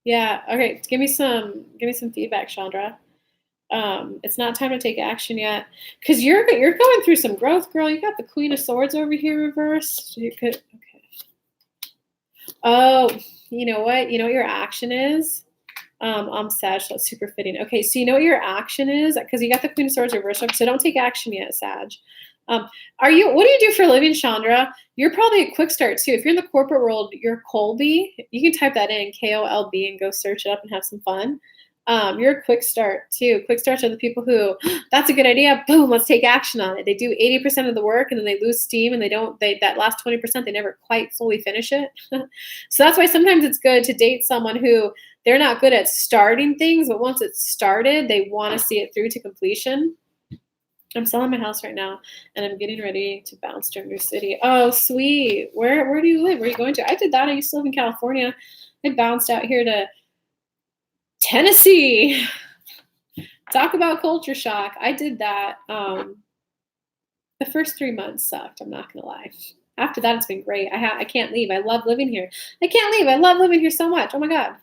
Yeah, okay, give me some feedback, Chandra. It's not time to take action yet, because you're going through some growth, girl. You got the Queen of Swords over here reversed. You could, okay. Oh, you know what? You know what your action is? I'm Sag, so that's super fitting. Okay, so you know what your action is? Because you got the Queen of Swords reversed up, so don't take action yet, Sag. What do you do for a living, Chandra? You're probably a quick start too. If you're in the corporate world, you're Colby. You can type that in, Kolb, and go search it up and have some fun. You're a quick start too. Quick starts are the people who, that's a good idea. Boom, let's take action on it. They do 80% of the work and then they lose steam and that last 20%, they never quite fully finish it. So that's why sometimes it's good to date someone who they're not good at starting things, but once it's started, they want to see it through to completion. I'm selling my house right now and I'm getting ready to bounce to a new city. Oh, sweet. Where do you live? Where are you going to? I did that. I used to live in California. I bounced out here to Tennessee. Talk about culture shock. I did that. The first 3 months sucked. I'm not gonna lie. After that, it's been great. I can't leave. I love living here. I can't leave. I love living here so much. Oh my god.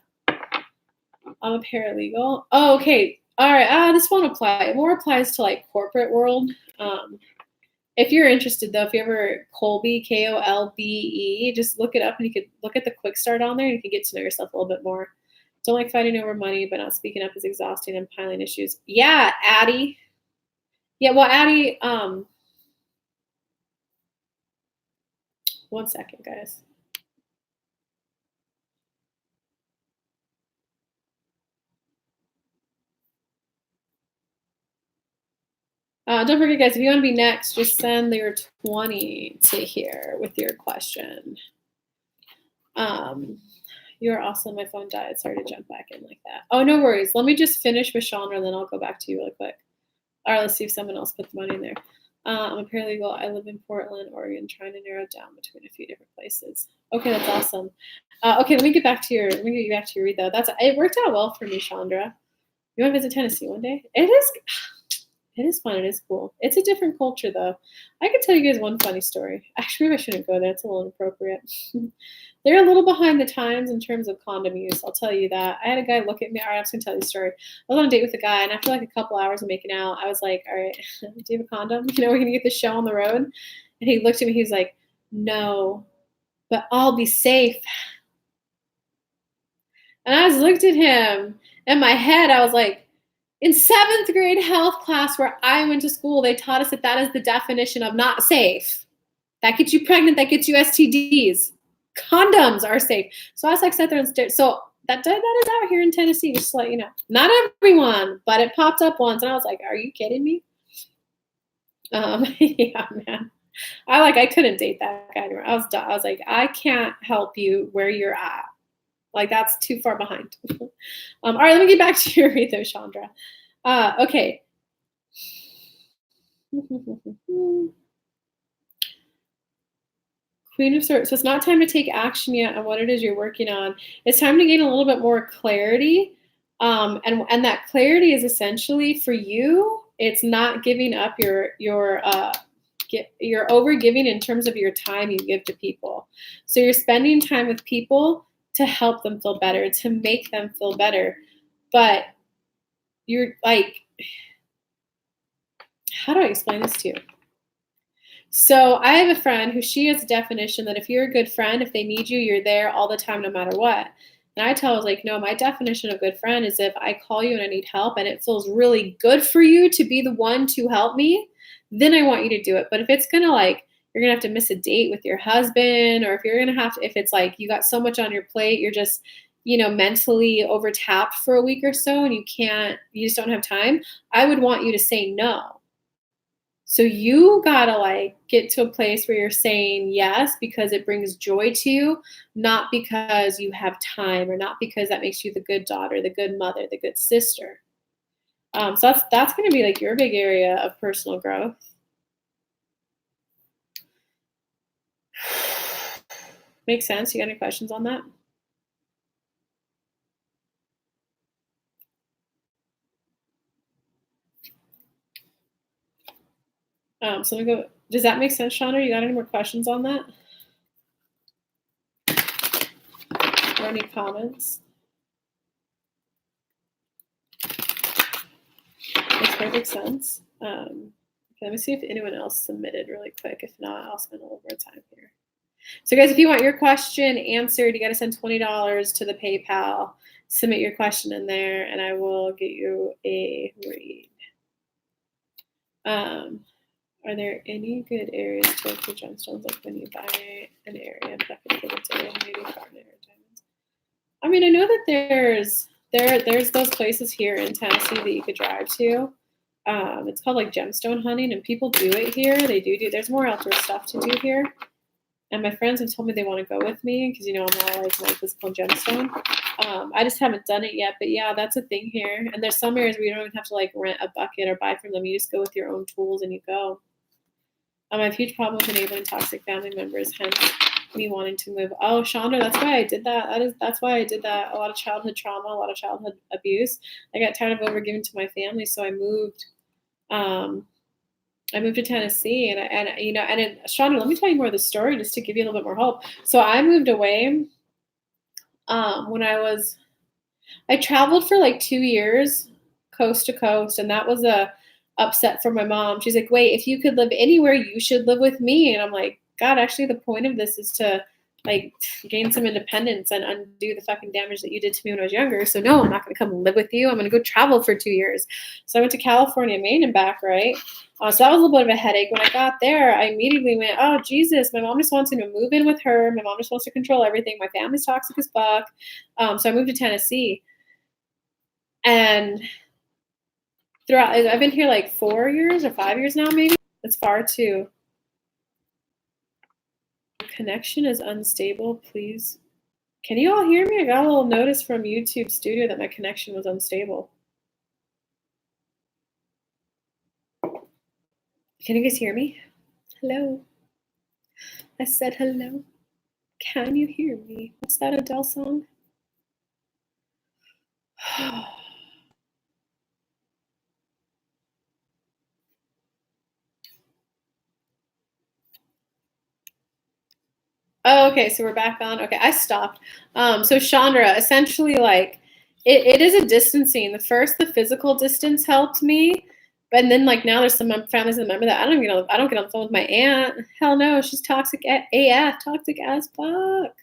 I'm a paralegal. Oh, okay. All right. This won't apply. It more applies to like corporate world. If you're interested though, if you ever Colby, Kolbe, just look it up and you could look at the quick start on there and you can get to know yourself a little bit more. Don't like fighting over money, but not speaking up is exhausting and piling issues. Yeah, Addie. Yeah, well, Addie, 1 second, guys. Don't forget, guys, if you want to be next, just send your 20 to here with your question. You're awesome. My phone died. Sorry to jump back in like that. Oh, no worries. Let me just finish with Chandra, and then I'll go back to you really quick. All right, let's see if someone else put the money in there. I'm a paralegal. I live in Portland, Oregon, trying to narrow it down between a few different places. Okay, that's awesome. Okay, let me get back to your read though. It worked out well for me, Chandra. You want to visit Tennessee one day? It is fun. It is cool. It's a different culture though. I could tell you guys one funny story. Actually, maybe I shouldn't go there. It's a little inappropriate. They're a little behind the times in terms of condom use. I'll tell you that. I had a guy look at me. All right, I'm just gonna tell you the story. I was on a date with a guy, and after like a couple hours of making out, I was like, "All right, do you have a condom? You know, we're gonna get this show on the road." And he looked at me. He was like, "No, but I'll be safe." And I just looked at him. In my head, I was like, in 7th grade health class where I went to school, they taught us that is the definition of not safe. That gets you pregnant. That gets you STDs. Condoms are safe. So I was like, sat there and stared. So that is out here in Tennessee, just to let you know. Not everyone, but it popped up once, and I was like, "Are you kidding me?" Yeah, man. I couldn't date that guy anymore. I was like, I can't help you where you're at. Like that's too far behind. All right, let me get back to your read though, Chandra. Okay. Queen of Swords. So it's not time to take action yet on what it is you're working on. It's time to gain a little bit more clarity. And that clarity is essentially for you. It's not giving up your over giving in terms of your time you give to people. So you're spending time with people to help them feel better, to make them feel better. But you're like, how do I explain this to you? So I have a friend who she has a definition that if you're a good friend, if they need you, you're there all the time, no matter what. And I tell her, like, no, my definition of good friend is if I call you and I need help and it feels really good for you to be the one to help me, then I want you to do it. But if it's going to like, you're going to have to miss a date with your husband, or if you're going to have to, if it's like you got so much on your plate, you're just, mentally overtapped for a week or so and you just don't have time, I would want you to say no. So you gotta like get to a place where you're saying yes because it brings joy to you, not because you have time or not because that makes you the good daughter, the good mother, the good sister. So that's going to be like your big area of personal growth. Makes sense. You got any questions on that? So let me go. Does that make sense, Chandra? You got any more questions on that? Or any comments? Makes perfect sense. Okay, let me see if anyone else submitted really quick. If not, I'll spend a little more time here. So guys, if you want your question answered, you got to send $20 to the PayPal. Submit your question in there, and I will get you a read. Are there any good areas to look for gemstones, like when you buy an area, maybe garnet or diamonds? I mean, I know that there's those places here in Tennessee that you could drive to. It's called like gemstone hunting, and people do it here. They do. There's more outdoor stuff to do here. And my friends have told me they want to go with me because, I'm all like my physical gemstone. I just haven't done it yet. But yeah, that's a thing here. And there's some areas where you don't even have to like rent a bucket or buy from them. You just go with your own tools and you go. I have a huge problem with enabling toxic family members, hence me wanting to move. Oh, Chandra, that's why I did that. That's why I did that. A lot of childhood trauma, a lot of childhood abuse. I got tired of overgiving to my family, so I moved. I moved to Tennessee, and Chandra, let me tell you more of the story just to give you a little bit more hope. So I moved away when I traveled for like 2 years, coast to coast, and that was a upset for my mom. She's like, wait, if you could live anywhere, you should live with me. And I'm like, God, actually the point of this is to like gain some independence and undo the fucking damage that you did to me when I was younger. So no, I'm not going to come live with you. I'm going to go travel for 2 years. So I went to California, Maine and back, right? So that was a little bit of a headache. When I got there, I immediately went, oh, Jesus, my mom just wants me to move in with her. My mom just wants to control everything. My family's toxic as fuck. So I moved to Tennessee. And throughout, I've been here like 4 years or 5 years now, maybe. It's far too. Connection is unstable. Please. Can you all hear me? I got a little notice from YouTube Studio that my connection was unstable. Can you guys hear me? Hello. I said hello. Can you hear me? What's that Adele song? Oh, okay, so we're back on. Okay, I stopped. So Chandra, essentially, like, it is a distancing. The physical distance helped me, but then like now there's some families that remember that I don't get on the phone with my aunt. Hell no, she's toxic AF, toxic as fuck.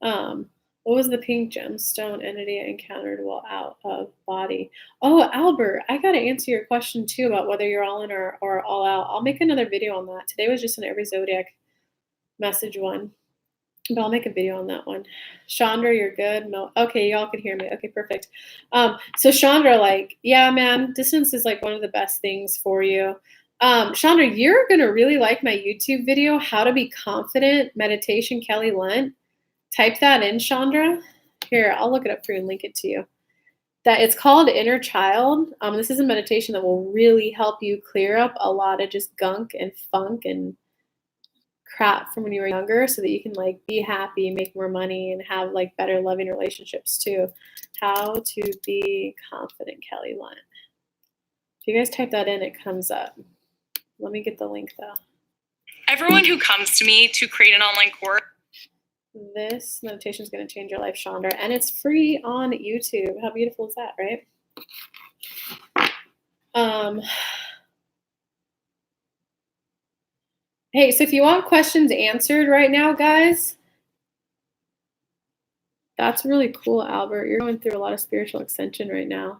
What was the pink gemstone entity I encountered while out of body? Oh, Albert, I gotta answer your question too about whether you're all in or all out. I'll make another video on that. Today was just an every Zodiac message one, but I'll make a video on that one. Chandra, you're good. No, okay, y'all can hear me. Okay, perfect. So Chandra, like, yeah, man, distance is like one of the best things for you. Chandra, you're gonna really like my YouTube video, How to Be Confident Meditation, Kelly Lunt. Type that in, Chandra. Here, I'll look it up for you and link it to you. That it's called Inner Child. This is a meditation that will really help you clear up a lot of just gunk and funk and crap from when you were younger, so that you can like be happy, make more money, and have like better loving relationships too. How to Be Confident, Kelly Lunt. If you guys type that in, it comes up. Let me get the link though. Everyone who comes to me to create an online course. This meditation is going to change your life, Chandra, and it's free on YouTube. How beautiful is that, right? Hey, so if you want questions answered right now, guys, that's really cool, Albert. You're going through a lot of spiritual ascension right now.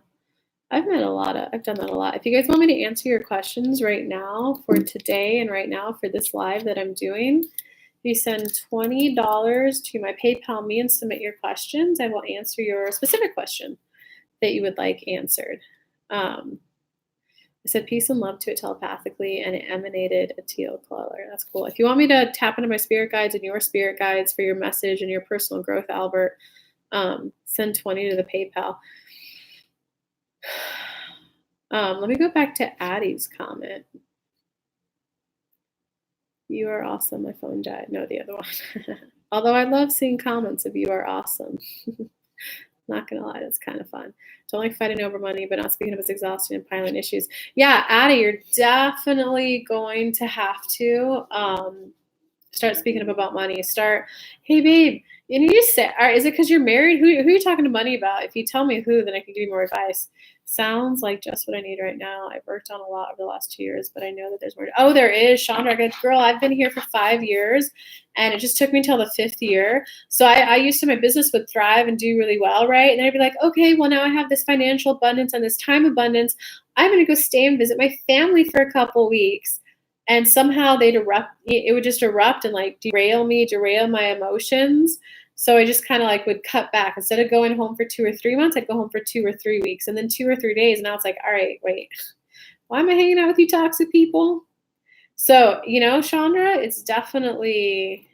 I've done that a lot. If you guys want me to answer your questions right now for today and right now for this live that I'm doing, you send $20 to my PayPal me and submit your questions. I will answer your specific question that you would like answered. I said peace and love to it telepathically, and it emanated a teal color. That's cool. If you want me to tap into my spirit guides and your spirit guides for your message and your personal growth, Albert, send 20 to the PayPal. Let me go back to Addie's comment. You are awesome. My phone died. No, the other one. Although I love seeing comments of you are awesome. Not gonna lie, that's kind of fun. Don't like fighting over money, but not speaking of it's exhausting and piling issues. Yeah, Addie, you're definitely going to have to start speaking up about money. Hey babe, and you just say, all right, is it because you're married? Who are you talking to money about? If you tell me who, then I can give you more advice. Sounds like just what I need right now. I've worked on a lot over the last 2 years, but I know that there's more. Oh, there is. Chandra, good girl. I've been here for 5 years, and it just took me until the 5th year. So I used to, my business would thrive and do really well, right? And then I'd be like, okay, well, now I have this financial abundance and this time abundance. I'm going to go stay and visit my family for a couple weeks. And somehow it would just erupt and like derail my emotions. So I just kind of like would cut back. Instead of going home for 2 or 3 months, I'd go home for 2 or 3 weeks, and then 2 or 3 days. And now it's like, all right, wait, why am I hanging out with you toxic people? So, Chandra, it's definitely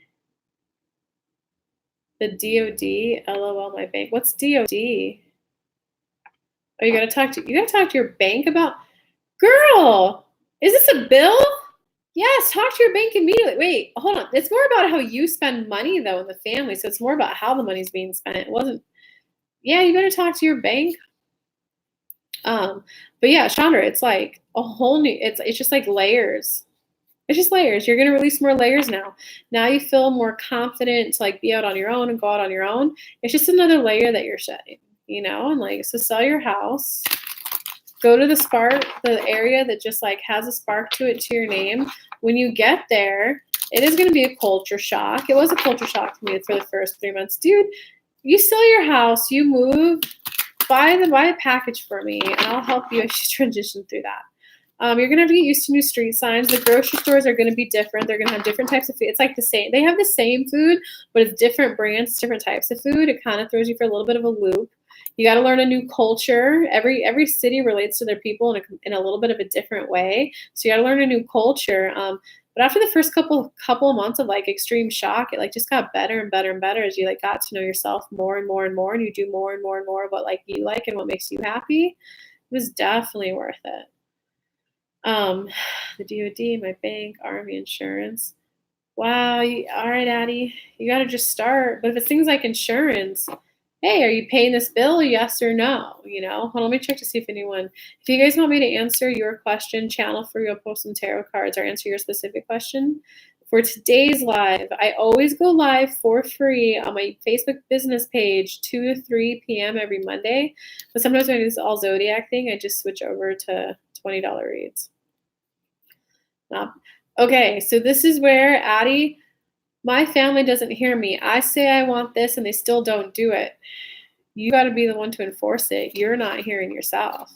the DOD, LOL, my bank. What's DOD? Oh, you gotta talk to your bank about, girl, is this a bill? Yes, talk to your bank immediately. Wait, hold on. It's more about how you spend money, though, in the family. So it's more about how the money's being spent. It wasn't, yeah, you better talk to your bank. But yeah, Chandra, it's like a whole new, it's just like layers. It's just layers. You're going to release more layers now. Now you feel more confident to like be out on your own and go out on your own. It's just another layer that you're shedding, and like, so sell your house. Go to the area that just like has a spark to it, to your name. When you get there, it is going to be a culture shock. It was a culture shock for me for the first 3 months. Dude, you sell your house, you move, buy a package for me, and I'll help you as you transition through that. You're going to have to get used to new street signs. The grocery stores are going to be different. They're going to have different types of food. It's like the same. They have the same food, but it's different brands, different types of food. It kind of throws you for a little bit of a loop. You got to learn a new culture. Every city relates to their people in a little bit of a different way. So you got to learn a new culture. But after the first couple of months of like extreme shock, it like just got better and better and better as you like got to know yourself more and more and more, and you do more and more and more of what like you like and what makes you happy. It was definitely worth it. The DOD, my bank, Army, insurance. Wow. All right, Addie, you got to just start. But if it's things like insurance, hey, are you paying this bill? Yes or no? Hold on, let me check to see if you guys want me to answer your question, channel for you, post some tarot cards or answer your specific question. For today's live, I always go live for free on my Facebook business page, 2 to 3 p.m. every Monday. But sometimes when I do this all Zodiac thing, I just switch over to $20 reads. Okay, so this is where, Addie, my family doesn't hear me. I say I want this and they still don't do it. You got to be the one to enforce it. You're not hearing yourself.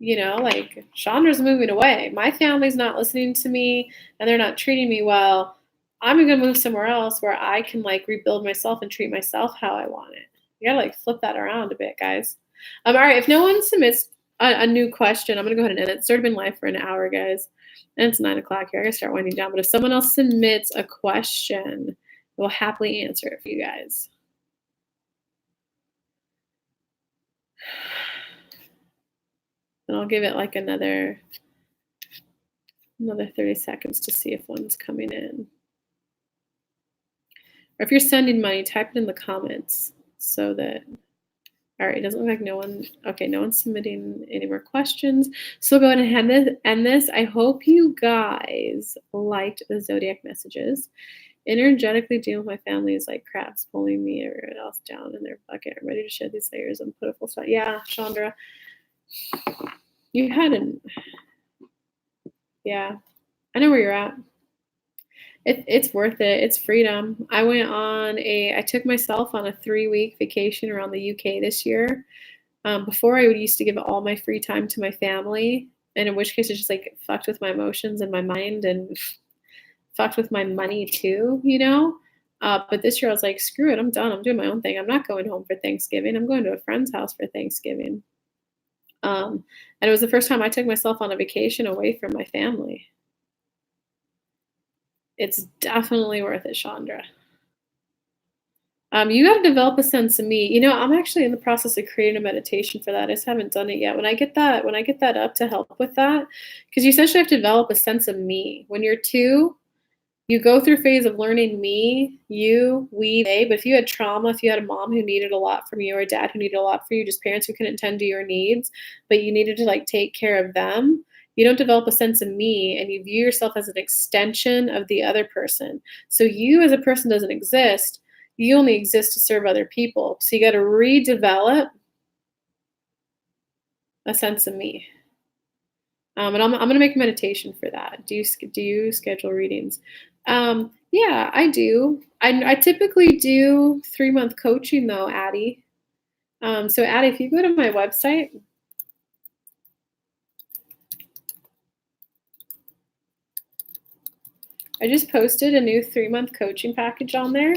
Like Chandra's moving away. My family's not listening to me and they're not treating me well. I'm going to move somewhere else where I can like rebuild myself and treat myself how I want it. You got to like flip that around a bit, guys. All right, if no one submits a new question, I'm going to go ahead and end it. It's already been live for an hour, guys. And it's 9 o'clock here. I got to start winding down. But if someone else submits a question, we'll happily answer it for you guys. And I'll give it like another 30 seconds to see if one's coming in. Or if you're sending money, type it in the comments so that, all right, it doesn't look like no one's submitting any more questions. So we'll go ahead and end this. I hope you guys liked the Zodiac messages. Energetically dealing with my family is like crabs pulling me and everyone else down in their bucket. I'm ready to shed these layers and put a full stop. Yeah, Chandra. You hadn't. Yeah, I know where you're at. It's worth it. It's freedom. I took myself on a 3-week vacation around the UK this year. Before I used to give all my free time to my family, and in which case it just like fucked with my emotions and my mind and fucked with my money too, But this year I was like, screw it, I'm done. I'm doing my own thing. I'm not going home for Thanksgiving. I'm going to a friend's house for Thanksgiving. And it was the first time I took myself on a vacation away from my family. It's definitely worth it, Chandra. You got to develop a sense of me. I'm actually in the process of creating a meditation for that. I just haven't done it yet. When I get that up to help with that, because you essentially have to develop a sense of me. When you're 2, you go through a phase of learning me, you, we, they. But if you had trauma, if you had a mom who needed a lot from you or a dad who needed a lot from you, just parents who couldn't tend to your needs, but you needed to like take care of them, you don't develop a sense of me and you view yourself as an extension of the other person. So you as a person doesn't exist. You only exist to serve other people. So you got to redevelop a sense of me. And I'm going to make a meditation for that. Do you schedule readings? Yeah, I do. I typically do 3-month coaching though, Addie. So Addie, if you go to my website, I just posted a new 3-month coaching package on there.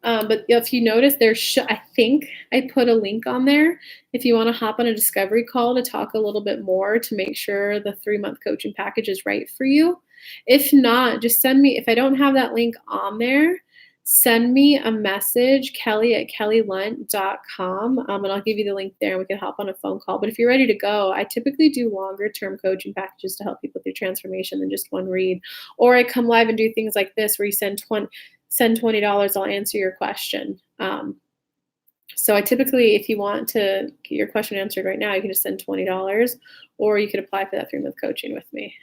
But if you notice, I think I put a link on there if you want to hop on a discovery call to talk a little bit more to make sure the 3-month coaching package is right for you. If not, just send me, if I don't have that link on there, send me a message, kelly@kellylunt.com, and I'll give you the link there and we can hop on a phone call. But if you're ready to go, I typically do longer term coaching packages to help people through transformation than just one read. Or I come live and do things like this where you send $20, I'll answer your question. So I typically, if you want to get your question answered right now, you can just send $20 or you could apply for that 3-month coaching with me.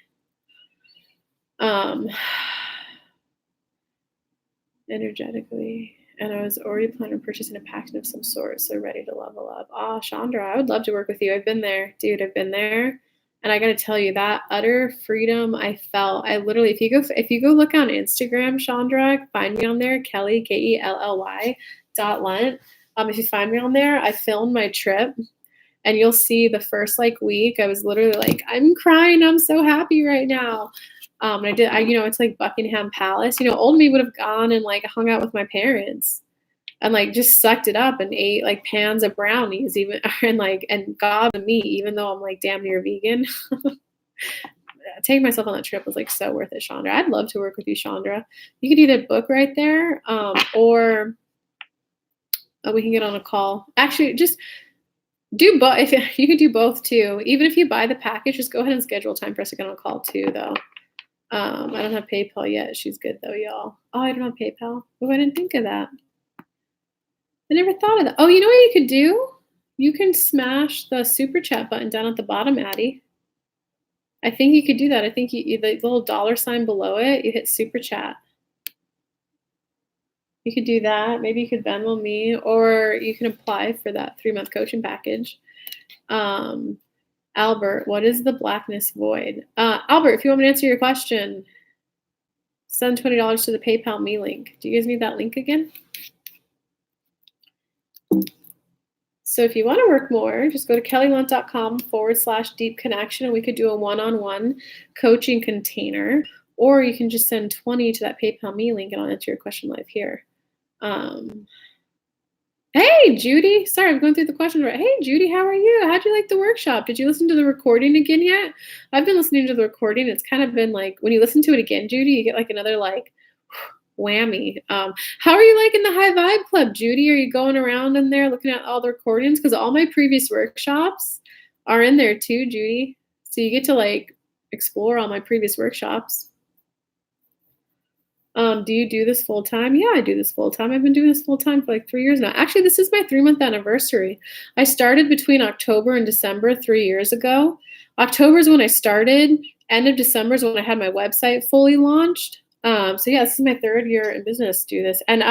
Energetically, and I was already planning on purchasing a package of some sort, so ready to level up. Chandra, I would love to work with you. I've been there, dude. I've been there, and I got to tell you that utter freedom I felt. I literally, if you go look on Instagram, Chandra, find me on there, Kelly KELLY.Lunt. If you find me on there, I filmed my trip, and you'll see the first week. I was literally like, I'm crying. I'm so happy right now. And it's like Buckingham Palace, old me would have gone and hung out with my parents and just sucked it up and ate pans of brownies even and gobbed the meat, even though I'm damn near vegan. Taking myself on that trip was so worth it, Chandra. I'd love to work with you, Chandra. You could either book right there, or we can get on a call. Actually, just do both. If you could do both too. Even if you buy the package, just go ahead and schedule time for us to get on a call too, though. I don't have PayPal yet. She's good though, y'all. Oh, I don't have PayPal. Oh, I didn't think of that. I never thought of that. Oh, you know what you could do? You can smash the super chat button down at the bottom, Addie. I think you could do that. I think the little $sign below it, you hit super chat. You could do that. Maybe you could Venmo me, or you can apply for that 3-month coaching package. Albert, what is the blackness void? Albert, if you want me to answer your question, send $20 to the PayPal me link. Do you guys need that link again? So if you want to work more, just go to kellylunt.com/deep connection and we could do a one-on-one coaching container, or you can just send 20 to that PayPal me link and I'll answer your question live here. Hey, Judy. Sorry, I'm going through the questions right. Hey, Judy, how are you? How'd you like the workshop? Did you listen to the recording again yet? I've been listening to the recording. It's kind of been when you listen to it again, Judy, you get another whammy. How are you liking the High Vibe Club, Judy? Are you going around in there looking at all the recordings? Because all my previous workshops are in there too, Judy. So you get to explore all my previous workshops. Do you do this full time? Yeah, I do this full time. I've been doing this full time for 3 years now. Actually, this is my 3-month anniversary. I started between October and December 3 years ago. October is when I started. End of December is when I had my website fully launched. So yeah, this is my 3rd year in business to do this. And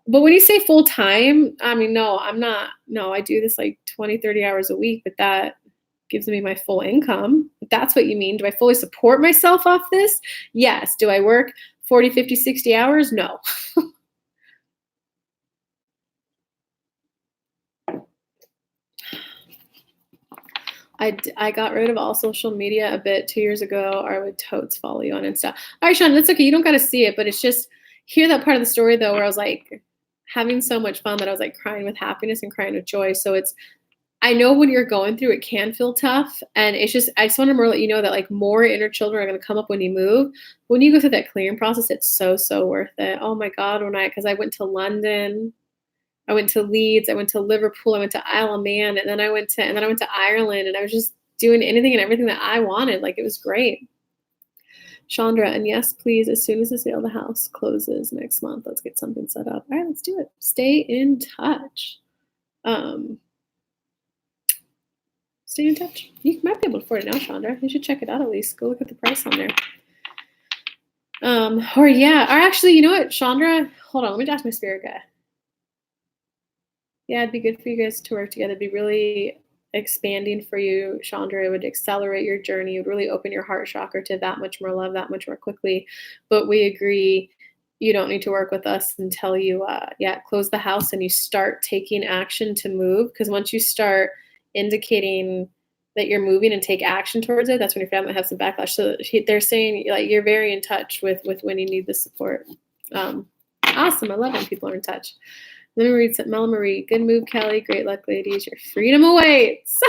but when you say full time, no, I'm not. No, I do this 20, 30 hours a week, but that gives me my full income. If that's what you mean. Do I fully support myself off this? Yes. Do I work 40, 50, 60 hours? No. I got rid of all social media a bit 2 years ago, or I would totes follow you on Insta. All right, Sean, that's okay. You don't got to see it, but it's just hear that part of the story though, where I was having so much fun that I was crying with happiness and crying with joy. So I know when you're going through, it can feel tough. And I just want to let you know that more inner children are going to come up when you move. When you go through that clearing process, it's so, so worth it. Oh my God. Because I went to London, I went to Leeds, I went to Liverpool, I went to Isle of Man, and then I went to Ireland, and I was just doing anything and everything that I wanted. It was great. Chandra, and yes, please, as soon as the sale of the house closes next month, let's get something set up. All right, let's do it. Stay in touch. Stay in touch. You might be able to afford it now, Chandra. You should check it out at least. Go look at the price on there. Or actually, you know what, Chandra? Hold on, let me ask my spirit guide. Yeah, it'd be good for you guys to work together. It'd be really expanding for you, Chandra. It would accelerate your journey. It would really open your heart chakra to that much more love, that much more quickly. But we agree you don't need to work with us until you, close the house and you start taking action to move. Because once you start indicating that you're moving and take action towards it, that's when your family has some backlash. So they're saying like you're very in touch with when you need the support. Awesome. I love when people are in touch. Let me read some. Mela Marie. Good move, Kelly. Great luck, ladies. Your freedom awaits.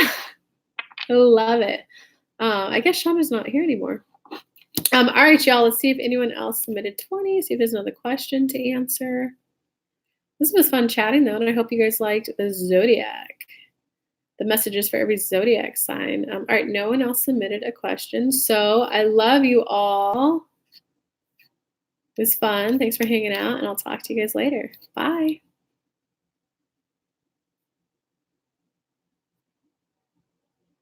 I love it. I guess Shonda's not here anymore. All right, y'all. Let's see if anyone else submitted 20. See if there's another question to answer. This was fun chatting, though, and I hope you guys liked the Zodiac. The messages for every Zodiac sign. All right, no one else submitted a question. So I love you all. It was fun. Thanks for hanging out, and I'll talk to you guys later. Bye.